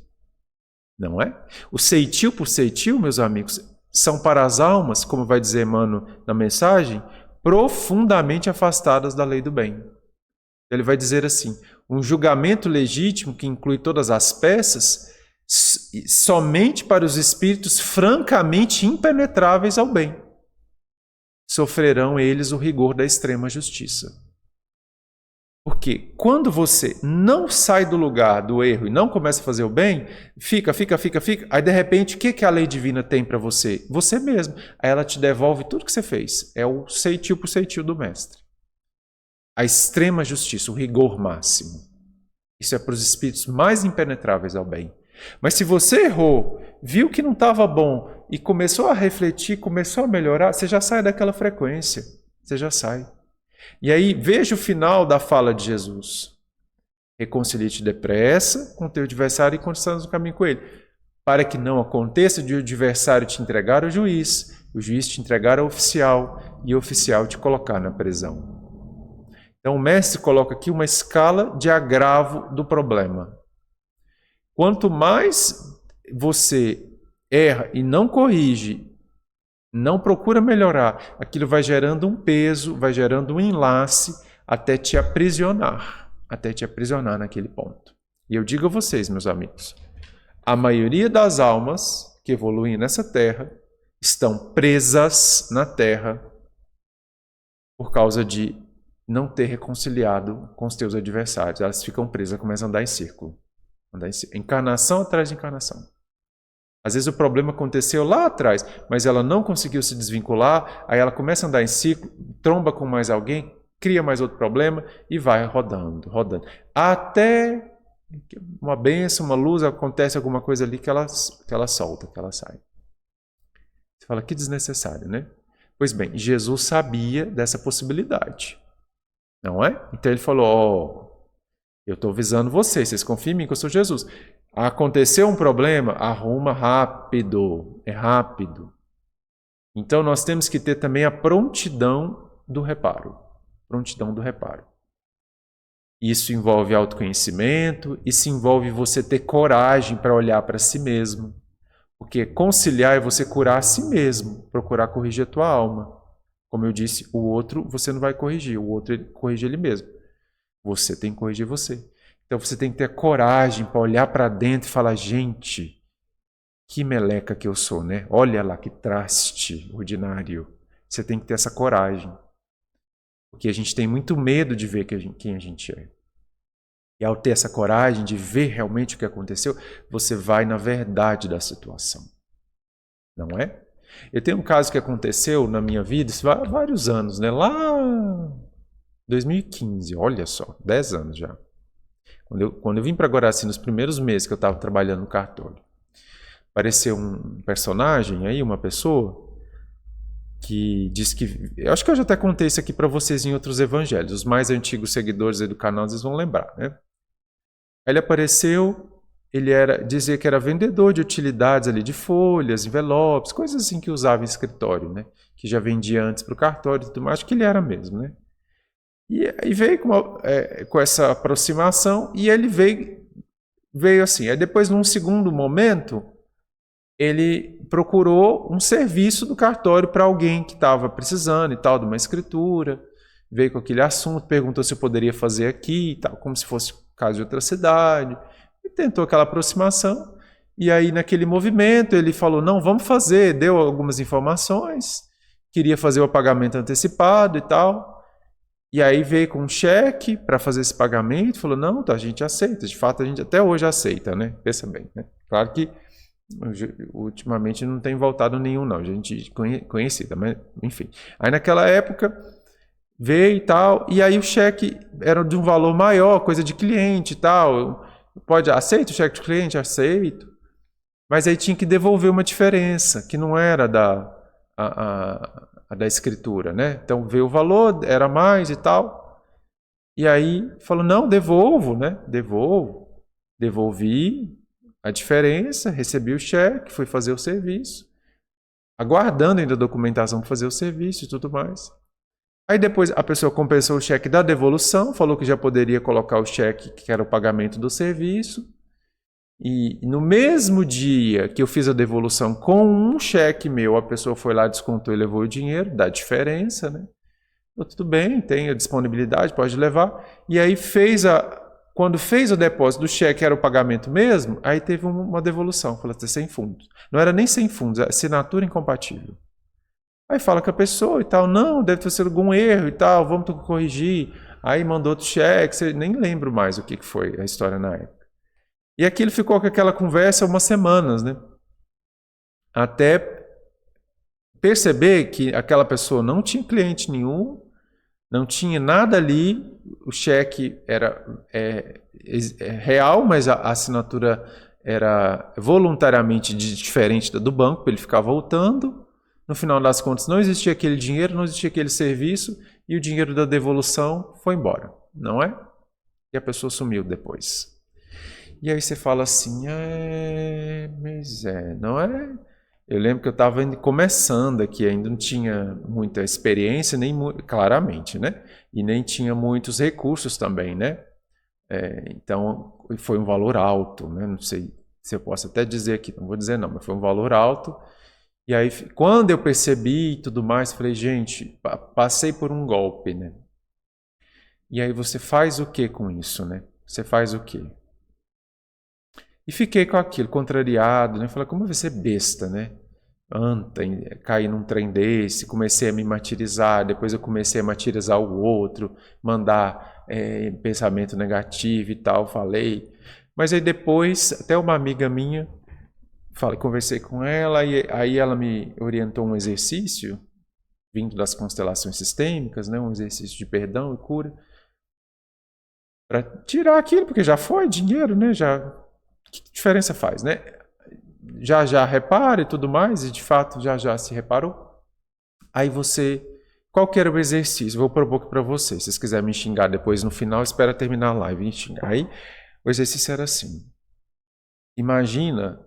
Não é? O ceitil por ceitil, meus amigos, são para as almas, como vai dizer Emmanuel na mensagem, profundamente afastadas da lei do bem. Ele vai dizer assim, um julgamento legítimo que inclui todas as peças, somente para os espíritos francamente impenetráveis ao bem. Sofrerão eles o rigor da extrema justiça. Porque quando você não sai do lugar do erro e não começa a fazer o bem, fica, aí de repente o que a lei divina tem para você? Você mesmo. Aí ela te devolve tudo que você fez. É o ceitil por ceitil do mestre. A extrema justiça, o rigor máximo. Isso é para os espíritos mais impenetráveis ao bem. Mas se você errou, viu que não estava bom e começou a refletir, começou a melhorar, você já sai daquela frequência. Você já sai. E aí, veja o final da fala de Jesus. Reconcilie-te depressa com o teu adversário e continuamos no caminho com ele. Para que não aconteça de o adversário te entregar ao juiz, o juiz te entregar ao oficial e o oficial te colocar na prisão. Então o mestre coloca aqui uma escala de agravo do problema. Quanto mais você erra e não corrige, não procura melhorar, aquilo vai gerando um peso, vai gerando um enlace até te aprisionar naquele ponto. E eu digo a vocês, meus amigos, a maioria das almas que evoluem nessa terra estão presas na terra por causa de não ter reconciliado com os teus adversários. Elas ficam presas, começam a andar em círculo. Encarnação atrás de encarnação. Às vezes o problema aconteceu lá atrás, mas ela não conseguiu se desvincular, aí ela começa a andar em ciclo, tromba com mais alguém, cria mais outro problema e vai rodando. Até uma bênção, uma luz, acontece alguma coisa ali que ela solta, que ela sai. Você fala, que desnecessário, né? Pois bem, Jesus sabia dessa possibilidade. Não é? Então ele falou, eu estou avisando vocês confiam em mim que eu sou Jesus. Aconteceu um problema, arruma rápido, é rápido. Então nós temos que ter também a prontidão do reparo. Isso envolve autoconhecimento, isso envolve você ter coragem para olhar para si mesmo. Porque conciliar é você curar a si mesmo, procurar corrigir a tua alma. Como eu disse, o outro você não vai corrigir, o outro ele corrige ele mesmo. Você tem que corrigir você. Então você tem que ter coragem para olhar para dentro e falar, gente, que meleca que eu sou, né? Olha lá que traste ordinário. Você tem que ter essa coragem. Porque a gente tem muito medo de ver quem a gente é. E ao ter essa coragem de ver realmente o que aconteceu, você vai na verdade da situação. Não é? Eu tenho um caso que aconteceu na minha vida, isso há vários anos, né? Lá em 2015, olha só, 10 anos já. Quando eu vim para Guaraci, nos primeiros meses que eu estava trabalhando no cartório, apareceu um personagem aí, uma pessoa, que diz que... Eu acho que eu já até contei isso aqui para vocês em outros evangelhos. Os mais antigos seguidores aí do canal, vocês vão lembrar, né? Ele apareceu... Ele dizia que era vendedor de utilidades ali, de folhas, envelopes, coisas assim que usava em escritório, né? Que já vendia antes para o cartório e tudo mais. Acho que ele era mesmo, né? E aí veio com essa aproximação e ele veio assim. Aí depois, num segundo momento, ele procurou um serviço do cartório para alguém que estava precisando e tal, de uma escritura. Veio com aquele assunto, perguntou se eu poderia fazer aqui e tal, como se fosse caso de outra cidade. Tentou aquela aproximação, e aí naquele movimento ele falou, não, vamos fazer, deu algumas informações, queria fazer o pagamento antecipado e tal. E aí veio com um cheque para fazer esse pagamento, falou, não, tá, a gente aceita. De fato, a gente até hoje aceita, né? Pensa bem, né? Claro que ultimamente não tem voltado nenhum, não. A gente conhecida, mas enfim. Aí naquela época veio e tal, e aí o cheque era de um valor maior, coisa de cliente e tal. Pode, aceita o cheque de cliente? Aceito. Mas aí tinha que devolver uma diferença, que não era da escritura, né? Então veio o valor, era mais e tal. E aí falou, não, devolvo, né? Devolvi a diferença, recebi o cheque, fui fazer o serviço, aguardando ainda a documentação para fazer o serviço e tudo mais. Aí depois a pessoa compensou o cheque da devolução, falou que já poderia colocar o cheque que era o pagamento do serviço. E no mesmo dia que eu fiz a devolução com um cheque meu, a pessoa foi lá, descontou e levou o dinheiro, dá diferença, né? Tudo bem, tem a disponibilidade, pode levar. E aí quando fez o depósito do cheque, era o pagamento mesmo, aí teve uma devolução, falou assim, sem fundos. Não era nem sem fundos, era assinatura incompatível. Aí fala com a pessoa e tal, não, deve ter sido algum erro e tal, vamos corrigir. Aí mandou outro cheque, nem lembro mais o que foi a história na época. E aquilo ficou com aquela conversa umas semanas, né? Até perceber que aquela pessoa não tinha cliente nenhum, não tinha nada ali, o cheque era real, mas a assinatura era voluntariamente diferente da do banco, para ele ficar voltando. No final das contas, não existia aquele dinheiro, não existia aquele serviço, e o dinheiro da devolução foi embora, não é? E a pessoa sumiu depois. E aí você fala assim, mas não é? Eu lembro que eu estava começando aqui, ainda não tinha muita experiência, claramente, né? E nem tinha muitos recursos também, né? Então, foi um valor alto, né? Não sei se eu posso até dizer aqui, não vou dizer não, mas foi um valor alto. E aí, quando eu percebi e tudo mais, falei, gente, passei por um golpe, né? E aí você faz o que com isso, né? Você faz o quê? E fiquei com aquilo, contrariado, né? Falei, como eu vou ser besta, né? Caí num trem desse, comecei a me martirizar, depois eu comecei a martirizar o outro, mandar pensamento negativo e tal, falei. Mas aí depois, até uma amiga minha, conversei com ela, e aí ela me orientou um exercício, vindo das constelações sistêmicas, né? Um exercício de perdão e cura, para tirar aquilo, porque já foi dinheiro, né? Que diferença faz, né? Já repara e tudo mais, e de fato já se reparou. Aí qual que era o exercício? Vou propor aqui para vocês. Se vocês quiserem me xingar depois no final, espera terminar a live e xingar. Aí o exercício era assim. Imagina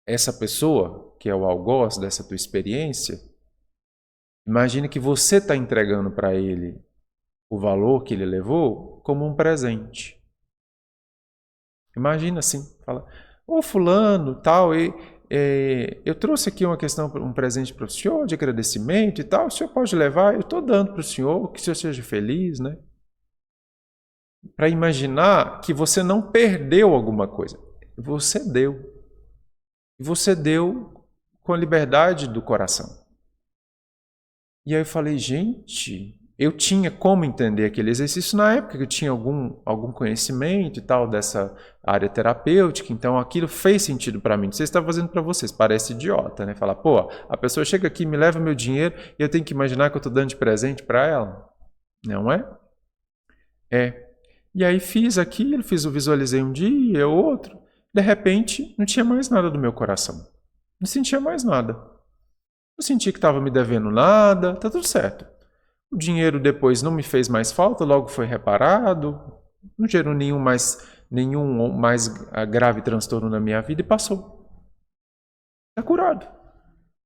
essa pessoa, que é o algoz dessa tua experiência, imagina que você está entregando para ele o valor que ele levou como um presente. Imagina assim, fala, fulano, tal, eu trouxe aqui um presente para o senhor de agradecimento e tal, o senhor pode levar, eu estou dando para o senhor, que o senhor seja feliz, né? Para imaginar que você não perdeu alguma coisa, você deu. E você deu com a liberdade do coração. E aí eu falei, gente, eu tinha como entender aquele exercício na época, que eu tinha algum conhecimento e tal dessa área terapêutica, então aquilo fez sentido para mim. Não sei se está fazendo para vocês, parece idiota, né? Falar, a pessoa chega aqui, me leva meu dinheiro e eu tenho que imaginar que eu estou dando de presente para ela. Não é? E aí fiz aquilo, visualizei um dia, outro, de repente não tinha mais nada do meu coração. Não sentia mais nada. Não senti que estava me devendo nada, tá tudo certo. O dinheiro depois não me fez mais falta, logo foi reparado, não gerou nenhum mais grave transtorno na minha vida e passou. Está curado.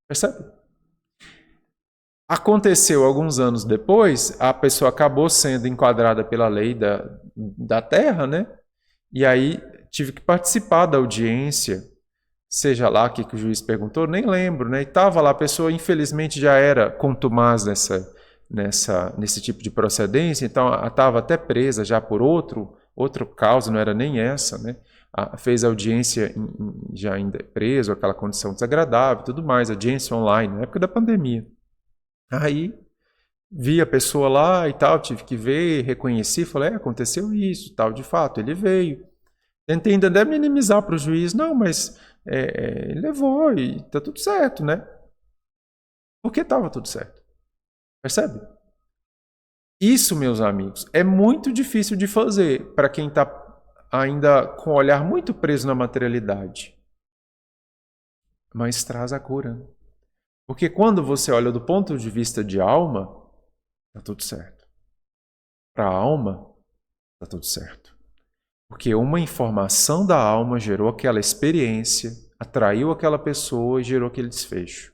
Percebe? Aconteceu alguns anos depois, a pessoa acabou sendo enquadrada pela lei da terra, né? E aí tive que participar da audiência, seja lá o que o juiz perguntou, nem lembro, né? E estava lá, a pessoa infelizmente já era contumaz nesse tipo de procedência, então estava até presa já por outro causa, não era nem essa, né? fez audiência já ainda preso, aquela condição desagradável, tudo mais, audiência online, na época da pandemia. Aí vi a pessoa lá e tal, tive que ver, reconheci, falei, aconteceu isso, tal, de fato, ele veio. Tentei ainda até minimizar para o juiz, não, mas ele levou e tá tudo certo, né? Porque estava tudo certo. Percebe? Isso, meus amigos, é muito difícil de fazer para quem está ainda com o olhar muito preso na materialidade. Mas traz a cura. Porque quando você olha do ponto de vista de alma, está tudo certo. Para a alma, está tudo certo. Porque uma informação da alma gerou aquela experiência, atraiu aquela pessoa e gerou aquele desfecho.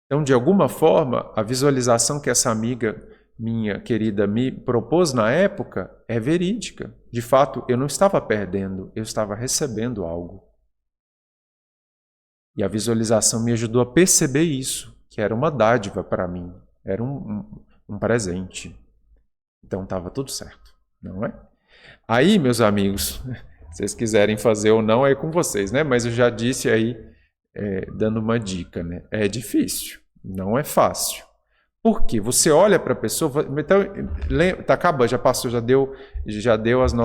Então, de alguma forma, a visualização que essa amiga minha querida me propôs na época é verídica. De fato, eu não estava perdendo, eu estava recebendo algo. E a visualização me ajudou a perceber isso, que era uma dádiva para mim, era um presente. Então estava tudo certo, não é? Aí, meus amigos, se vocês quiserem fazer ou não, é com vocês, né? Mas eu já disse aí, dando uma dica, né? É difícil, não é fácil. Por quê? Você olha para a pessoa, então, tá acabando, já passou, já deu o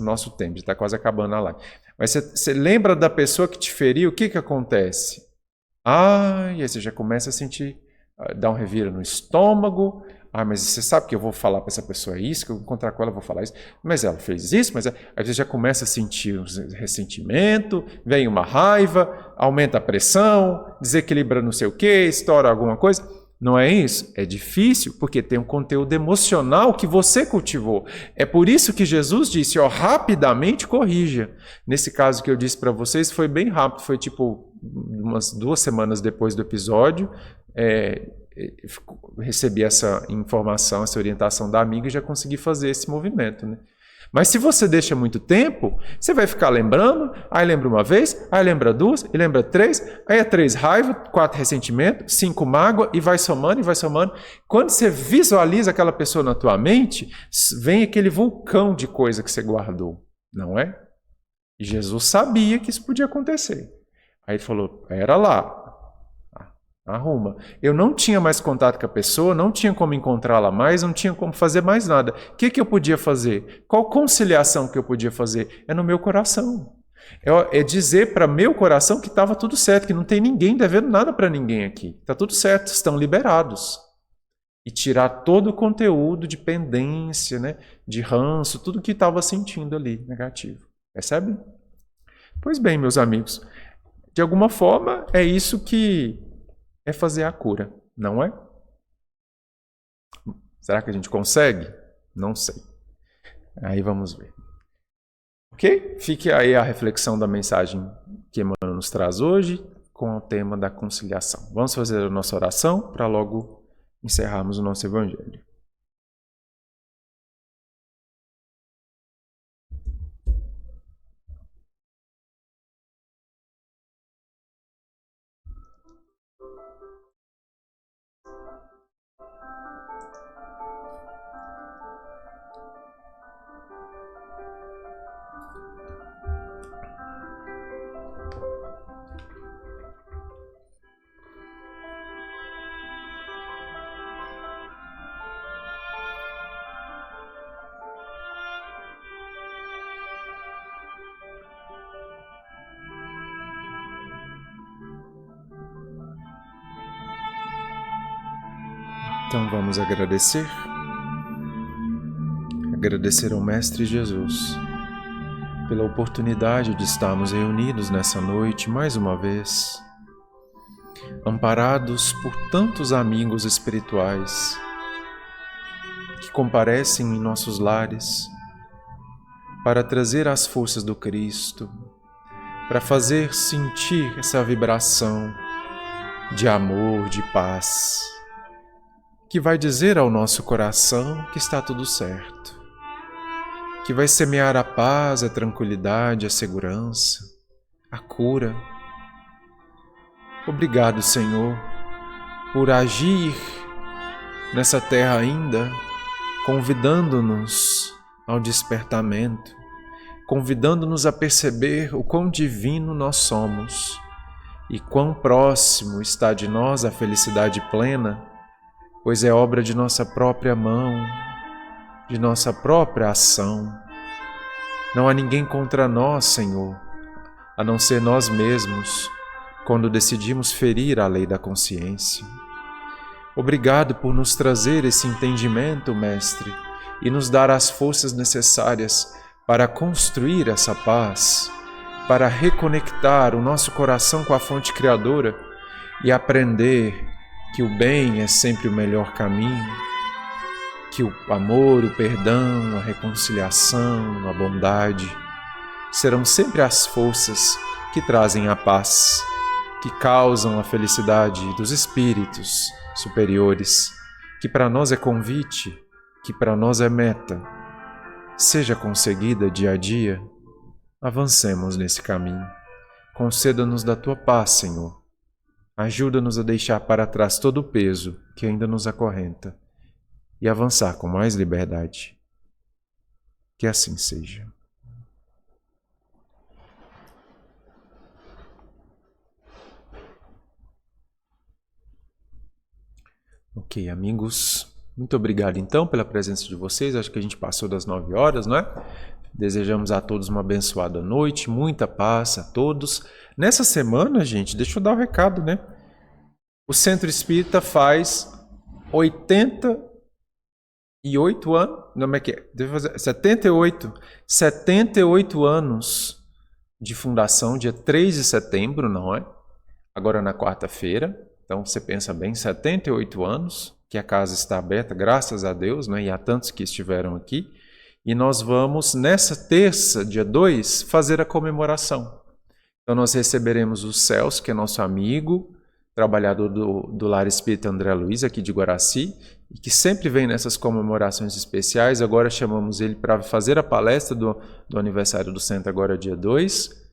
nosso tempo, já está quase acabando a live. Mas você lembra da pessoa que te feriu, o que acontece? E aí você já começa a sentir, dá um reviro no estômago. Mas você sabe que eu vou falar para essa pessoa isso, que eu vou encontrar com ela, eu vou falar isso. Mas ela fez isso, mas aí você já começa a sentir um ressentimento, vem uma raiva, aumenta a pressão, desequilibra não sei o quê, estoura alguma coisa. Não é isso? É difícil porque tem um conteúdo emocional que você cultivou. É por isso que Jesus disse, rapidamente corrija. Nesse caso que eu disse para vocês, foi bem rápido, foi tipo umas 2 semanas depois do episódio, recebi essa informação, essa orientação da amiga e já consegui fazer esse movimento, né? Mas se você deixa muito tempo, você vai ficar lembrando, aí lembra uma vez, aí lembra 2, e lembra 3, aí é 3 raiva, 4 ressentimento, 5 mágoa, e vai somando, e vai somando. Quando você visualiza aquela pessoa na tua mente, vem aquele vulcão de coisa que você guardou, não é? E Jesus sabia que isso podia acontecer. Aí ele falou, era lá. Arruma. Eu não tinha mais contato com a pessoa, não tinha como encontrá-la mais, não tinha como fazer mais nada. O que eu podia fazer? Qual conciliação que eu podia fazer? É no meu coração. É dizer para meu coração que estava tudo certo, que não tem ninguém devendo nada para ninguém aqui. Está tudo certo, estão liberados. E tirar todo o conteúdo de pendência, né, de ranço, tudo que estava sentindo ali, negativo. Percebe? Pois bem, meus amigos, de alguma forma é isso que é fazer a cura, não é? Será que a gente consegue? Não sei. Aí vamos ver. Ok? Fique aí a reflexão da mensagem que Emmanuel nos traz hoje com o tema da conciliação. Vamos fazer a nossa oração para logo encerrarmos o nosso evangelho. Então vamos agradecer. Agradecer ao Mestre Jesus pela oportunidade de estarmos reunidos nessa noite mais uma vez, amparados por tantos amigos espirituais que comparecem em nossos lares para trazer as forças do Cristo, para fazer sentir essa vibração de amor, de paz, que vai dizer ao nosso coração que está tudo certo, que vai semear a paz, a tranquilidade, a segurança, a cura. Obrigado, Senhor, por agir nessa terra ainda, convidando-nos ao despertamento, convidando-nos a perceber o quão divino nós somos e quão próximo está de nós a felicidade plena, pois é obra de nossa própria mão, de nossa própria ação. Não há ninguém contra nós, Senhor, a não ser nós mesmos, quando decidimos ferir a lei da consciência. Obrigado por nos trazer esse entendimento, Mestre, e nos dar as forças necessárias para construir essa paz, para reconectar o nosso coração com a fonte criadora e aprender que o bem é sempre o melhor caminho, que o amor, o perdão, a reconciliação, a bondade serão sempre as forças que trazem a paz, que causam a felicidade dos espíritos superiores, que para nós é convite, que para nós é meta. Seja conseguida dia a dia, avancemos nesse caminho. Conceda-nos da tua paz, Senhor. Ajuda-nos a deixar para trás todo o peso que ainda nos acorrenta e avançar com mais liberdade. Que assim seja. Ok, amigos, muito obrigado então pela presença de vocês. Acho que a gente passou das 9 horas, não é? Desejamos a todos uma abençoada noite, muita paz a todos. Nessa semana, gente, deixa eu dar um recado, né? O Centro Espírita faz 88 anos, não é que é? Deve fazer 78 anos de fundação, dia 3 de setembro, não é? Agora na quarta-feira. Então você pensa bem, 78 anos que a casa está aberta, graças a Deus, né? E há tantos que estiveram aqui. E nós vamos, nessa terça, dia 2, fazer a comemoração. Então nós receberemos o Celso, que é nosso amigo, trabalhador do Lar Espírita André Luiz, aqui de Guaraci, e que sempre vem nessas comemorações especiais. Agora chamamos ele para fazer a palestra do aniversário do centro, agora dia 2.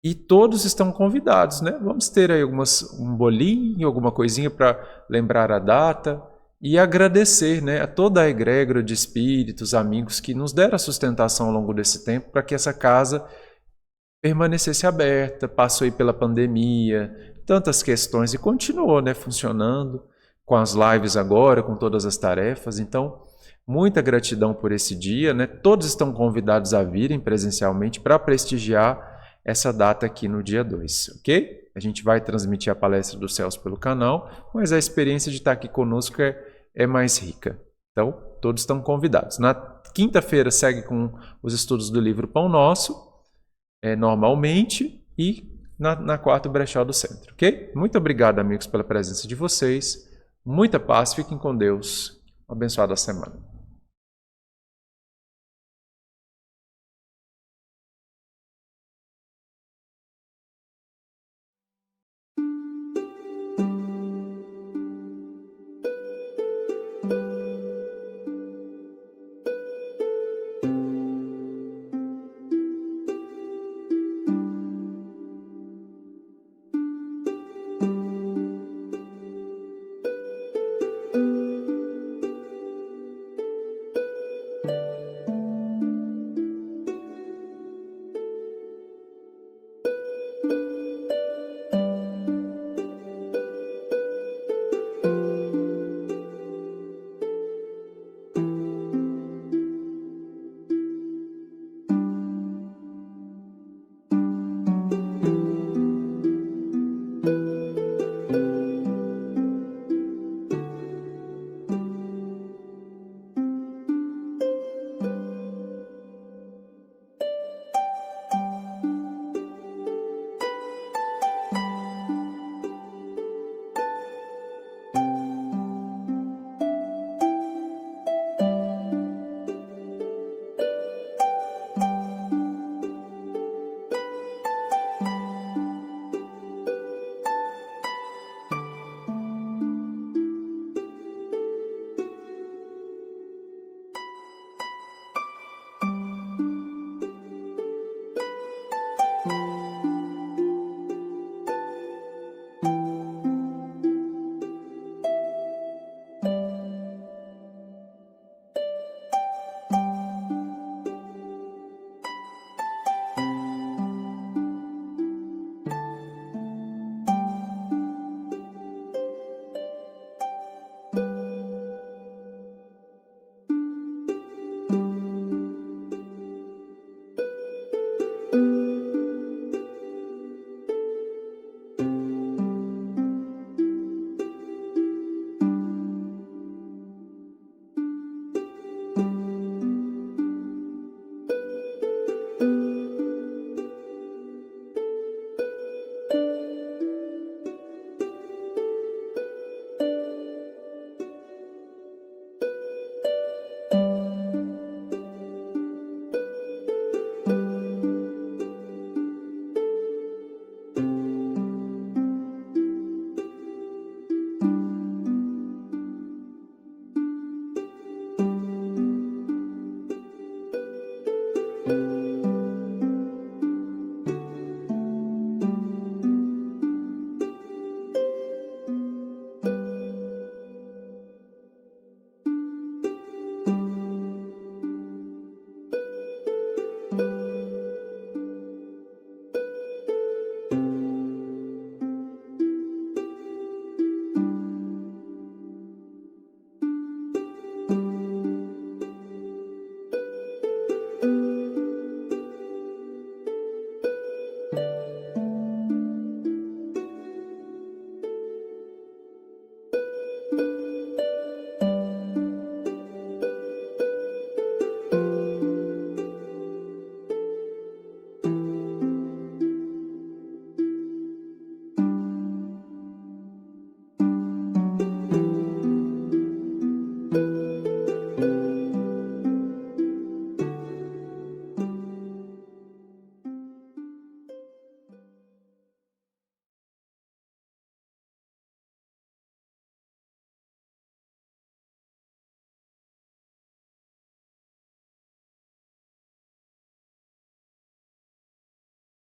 E todos estão convidados, né? Vamos ter aí um bolinho, alguma coisinha para lembrar a data e agradecer, né, a toda a egrégora de espíritos, amigos que nos deram a sustentação ao longo desse tempo para que essa casa permanecesse aberta, passou aí pela pandemia, tantas questões e continuou, né, funcionando com as lives agora, com todas as tarefas. Então, muita gratidão por esse dia, né? Todos estão convidados a virem presencialmente para prestigiar essa data aqui no dia 2, ok? A gente vai transmitir a palestra do Celso pelo canal, mas a experiência de estar aqui conosco é mais rica. Então, todos estão convidados. Na quinta-feira segue com os estudos do livro Pão Nosso, normalmente, e na quarta o Brechó do Centro, ok? Muito obrigado, amigos, pela presença de vocês. Muita paz, fiquem com Deus. Uma abençoada semana.